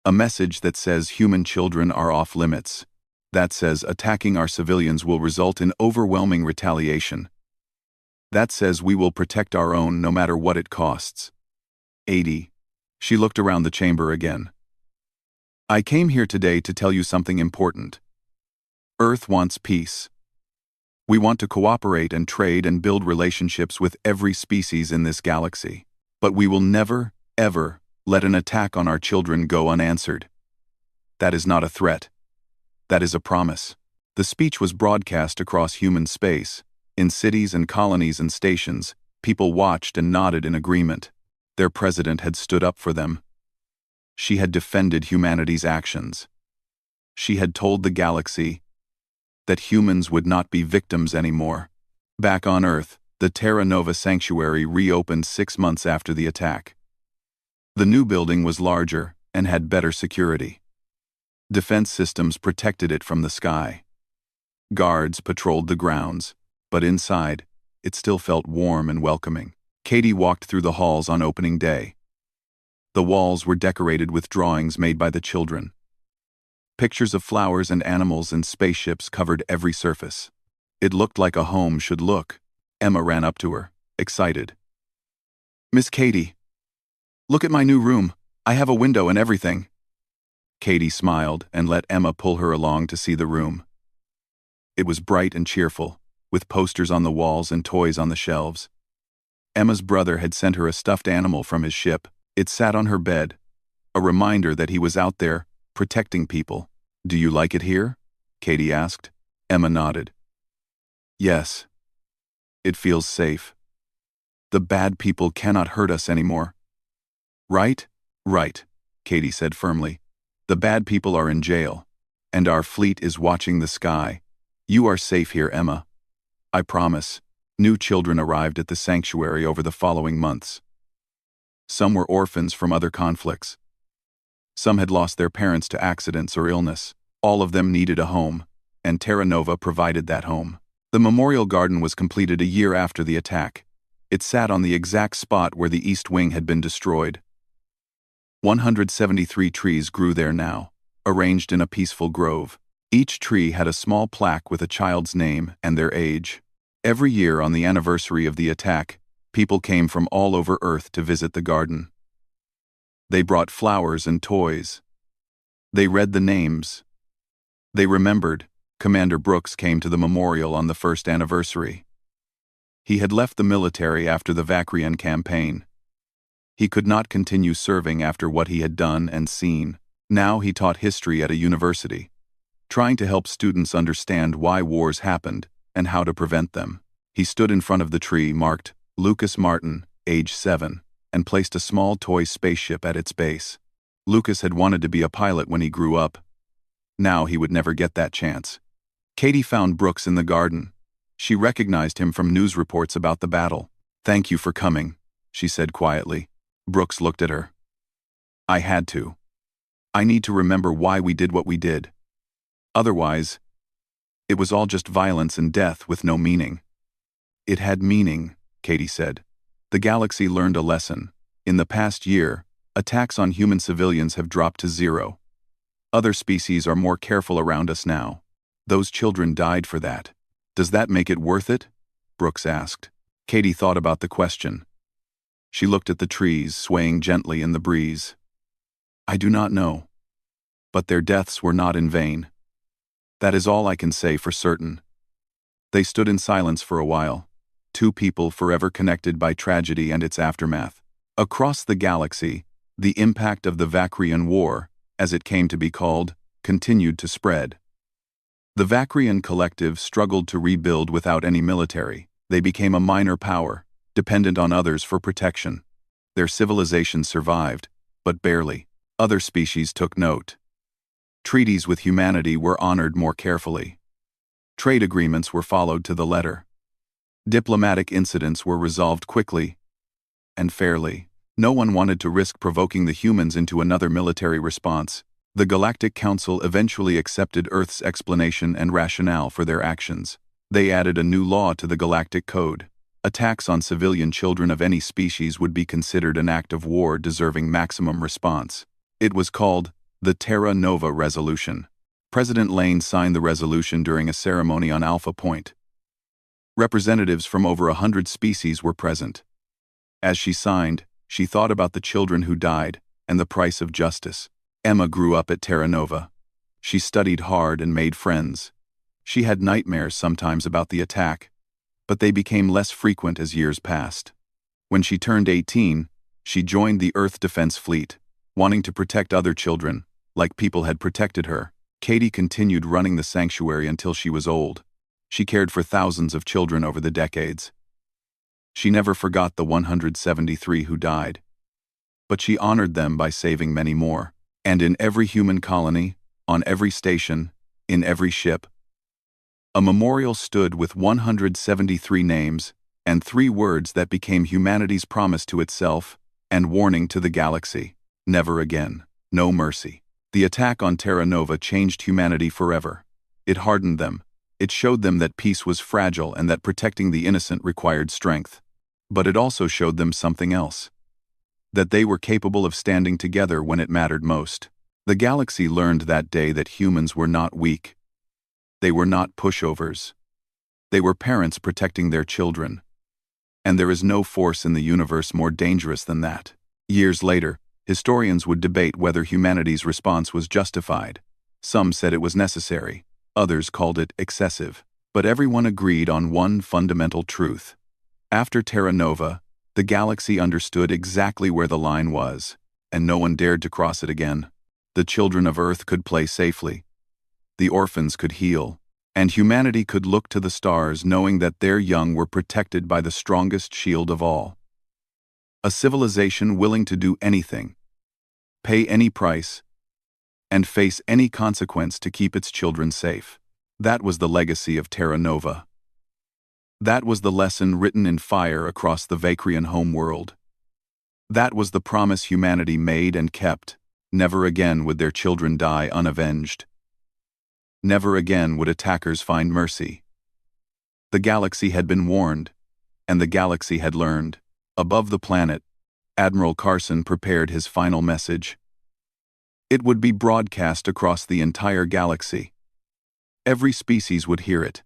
A message that says human children are off limits. That says attacking our civilians will result in overwhelming retaliation. That says we will protect our own no matter what it costs." 80. She looked around the chamber again. "I came here today to tell you something important. Earth wants peace. We want to cooperate and trade and build relationships with every species in this galaxy. But we will never, ever, let an attack on our children go unanswered. That is not a threat. That is a promise." The speech was broadcast across human space. In cities and colonies and stations, people watched and nodded in agreement. Their president had stood up for them. She had defended humanity's actions. She had told the galaxy that humans would not be victims anymore. Back on Earth, the Terra Nova Sanctuary reopened 6 months after the attack. The new building was larger and had better security. Defense systems protected it from the sky. Guards patrolled the grounds, but inside, it still felt warm and welcoming. Katie walked through the halls on opening day. The walls were decorated with drawings made by the children. Pictures of flowers and animals and spaceships covered every surface. It looked like a home should look. Emma ran up to her, excited. "Miss Katie, look at my new room. I have a window and everything." Katie smiled and let Emma pull her along to see the room. It was bright and cheerful, with posters on the walls and toys on the shelves. Emma's brother had sent her a stuffed animal from his ship. It sat on her bed, a reminder that he was out there, protecting people. "Do you like it here?" Katie asked. Emma nodded. "Yes. It feels safe. The bad people cannot hurt us anymore." "Right? Right," Katie said firmly. "The bad people are in jail, and our fleet is watching the sky. You are safe here, Emma. I promise." New children arrived at the sanctuary over the following months. Some were orphans from other conflicts. Some had lost their parents to accidents or illness. All of them needed a home, and Terra Nova provided that home. The memorial garden was completed a year after the attack. It sat on the exact spot where the East Wing had been destroyed. 173 trees grew there now, arranged in a peaceful grove. Each tree had a small plaque with a child's name and their age. Every year on the anniversary of the attack, people came from all over Earth to visit the garden. They brought flowers and toys. They read the names. They remembered. Commander Brooks came to the memorial on the first anniversary. He had left the military after the Vacrian campaign. He could not continue serving after what he had done and seen. Now he taught history at a university, trying to help students understand why wars happened and how to prevent them. He stood in front of the tree marked Lucas Martin, age 7, and placed a small toy spaceship at its base. Lucas had wanted to be a pilot when he grew up. Now he would never get that chance. Katie found Brooks in the garden. She recognized him from news reports about the battle. "Thank you for coming," she said quietly. Brooks looked at her. "I had to. I need to remember why we did what we did. Otherwise, it was all just violence and death with no meaning." "It had meaning," Katie said. "The galaxy learned a lesson. In the past year, attacks on human civilians have dropped to zero. Other species are more careful around us now. Those children died for that. Does that make it worth it?" Brooks asked. Katie thought about the question. She looked at the trees swaying gently in the breeze. "I do not know. But their deaths were not in vain. That is all I can say for certain." They stood in silence for a while, two people forever connected by tragedy and its aftermath. Across the galaxy, the impact of the HFY War, as it came to be called, continued to spread. The HFY collective struggled to rebuild without any military. They became a minor power, dependent on others for protection. Their civilization survived, but barely. Other species took note. Treaties with humanity were honored more carefully. Trade agreements were followed to the letter. Diplomatic incidents were resolved quickly and fairly. No one wanted to risk provoking the humans into another military response. The Galactic Council eventually accepted Earth's explanation and rationale for their actions. They added a new law to the Galactic Code. Attacks on civilian children of any species would be considered an act of war deserving maximum response. It was called the Terra Nova Resolution. President Lane signed the resolution during a ceremony on Alpha Point. Representatives from over 100 species were present. As she signed, she thought about the children who died and the price of justice. Emma grew up at Terra Nova. She studied hard and made friends. She had nightmares sometimes about the attack, but they became less frequent as years passed. When she turned 18, she joined the Earth Defense Fleet, wanting to protect other children, like people had protected her. Katie continued running the sanctuary until she was old. She cared for thousands of children over the decades. She never forgot the 173 who died. But she honored them by saving many more. And in every human colony, on every station, in every ship, a memorial stood with 173 names and 3 words that became humanity's promise to itself and warning to the galaxy: never again, no mercy. The attack on Terra Nova changed humanity forever. It hardened them. It showed them that peace was fragile and that protecting the innocent required strength. But it also showed them something else: that they were capable of standing together when it mattered most. The galaxy learned that day that humans were not weak. They were not pushovers. They were parents protecting their children. And there is no force in the universe more dangerous than that. Years later, historians would debate whether humanity's response was justified. Some said it was necessary. Others called it excessive. But everyone agreed on one fundamental truth. After Terra Nova, the galaxy understood exactly where the line was, and no one dared to cross it again. The children of Earth could play safely. The orphans could heal. And humanity could look to the stars knowing that their young were protected by the strongest shield of all. A civilization willing to do anything, pay any price, and face any consequence to keep its children safe. That was the legacy of Terra Nova. That was the lesson written in fire across the HFY homeworld. That was the promise humanity made and kept. Never again would their children die unavenged. Never again would attackers find mercy. The galaxy had been warned, and the galaxy had learned. Above the planet, Admiral Carson prepared his final message. It would be broadcast across the entire galaxy. Every species would hear it.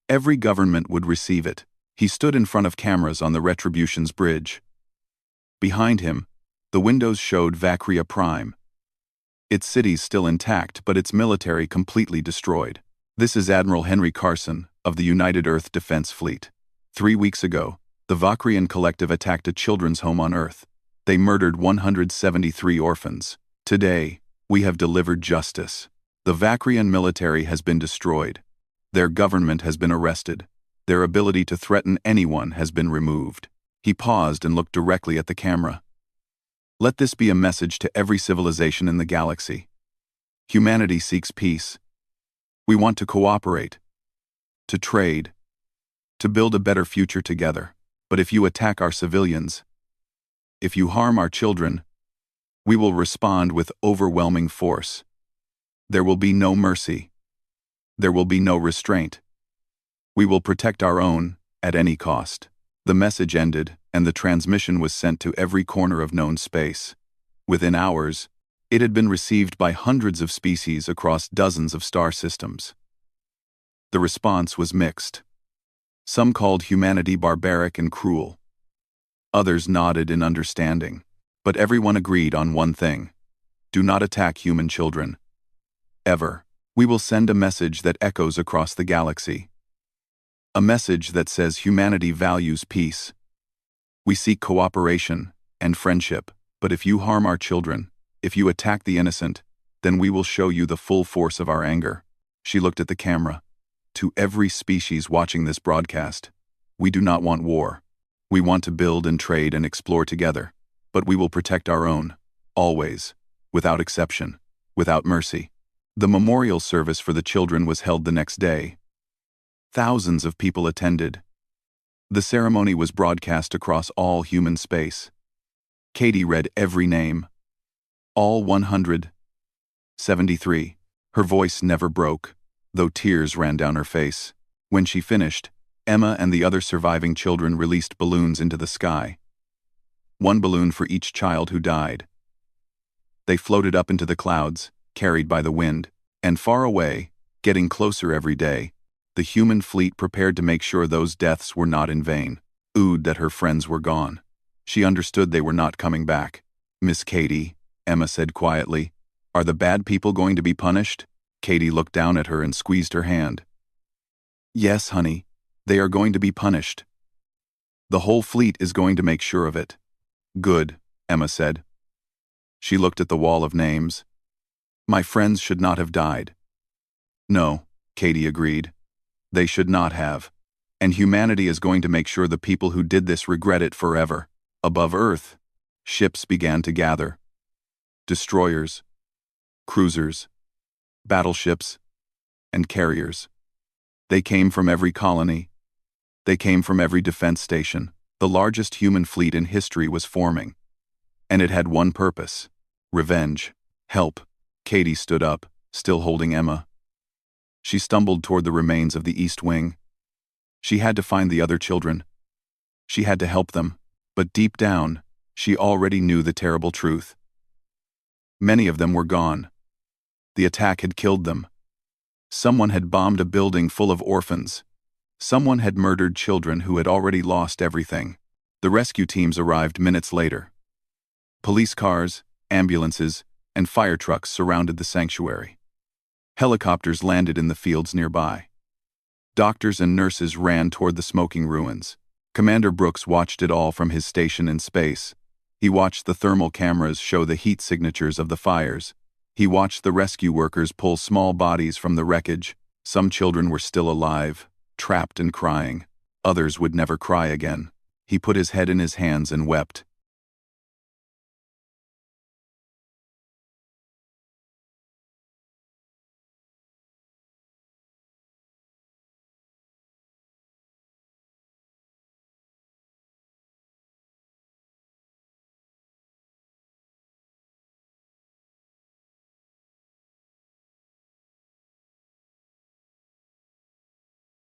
Every government would receive it. He stood in front of cameras on the Retribution's bridge. Behind him, the windows showed Vacria Prime. Its cities still intact, but its military completely destroyed. This is Admiral Henry Carson, of the United Earth Defense Fleet. 3 weeks ago, the Vakrian collective attacked a children's home on Earth. They murdered 173 orphans. Today, we have delivered justice. The Vakrian military has been destroyed. Their government has been arrested. Their ability to threaten anyone has been removed. He paused and looked directly at the camera. Let this be a message to every civilization in the galaxy. Humanity seeks peace. We want to cooperate, to trade, to build a better future together. But if you attack our civilians, if you harm our children, we will respond with overwhelming force. There will be no mercy. There will be no restraint. We will protect our own at any cost." The message ended, and the transmission was sent to every corner of known space. Within hours, it had been received by hundreds of species across dozens of star systems. The response was mixed. Some called humanity barbaric and cruel. Others nodded in understanding. But everyone agreed on one thing: do not attack human children. Ever. We will send a message that echoes across the galaxy. A message that says humanity values peace. We seek cooperation and friendship, but if you harm our children, if you attack the innocent, then we will show you the full force of our anger. She looked at the camera. To every species watching this broadcast, we do not want war. We want to build and trade and explore together, but we will protect our own, always, without exception, without mercy. The memorial service for the children was held the next day. Thousands of people attended. The ceremony was broadcast across all human space. Katie read every name. All 173. Her voice never broke, though tears ran down her face. When she finished, Emma and the other surviving children released balloons into the sky. One balloon for each child who died. They floated up into the clouds, carried by the wind, and far away, getting closer every day, the human fleet prepared to make sure those deaths were not in vain. Oohed that her friends were gone. She understood they were not coming back. "Miss Katie," Emma said quietly, "are the bad people going to be punished?" Katie looked down at her and squeezed her hand. "Yes, honey, they are going to be punished. The whole fleet is going to make sure of it." "Good," Emma said. She looked at the wall of names. "My friends should not have died." "No," Katie agreed. "They should not have. And humanity is going to make sure the people who did this regret it forever." Above Earth, ships began to gather. Destroyers, cruisers, battleships, and carriers. They came from every colony. They came from every defense station. The largest human fleet in history was forming. And it had one purpose: revenge, help. Katie stood up, still holding Emma. She stumbled toward the remains of the East Wing. She had to find the other children. She had to help them, but deep down, she already knew the terrible truth. Many of them were gone. The attack had killed them. Someone had bombed a building full of orphans. Someone had murdered children who had already lost everything. The rescue teams arrived minutes later. Police cars, ambulances, and fire trucks surrounded the sanctuary. Helicopters landed in the fields nearby. Doctors and nurses ran toward the smoking ruins. Commander Brooks watched it all from his station in space. He watched the thermal cameras show the heat signatures of the fires. He watched the rescue workers pull small bodies from the wreckage. Some children were still alive, trapped and crying. Others would never cry again. He put his head in his hands and wept.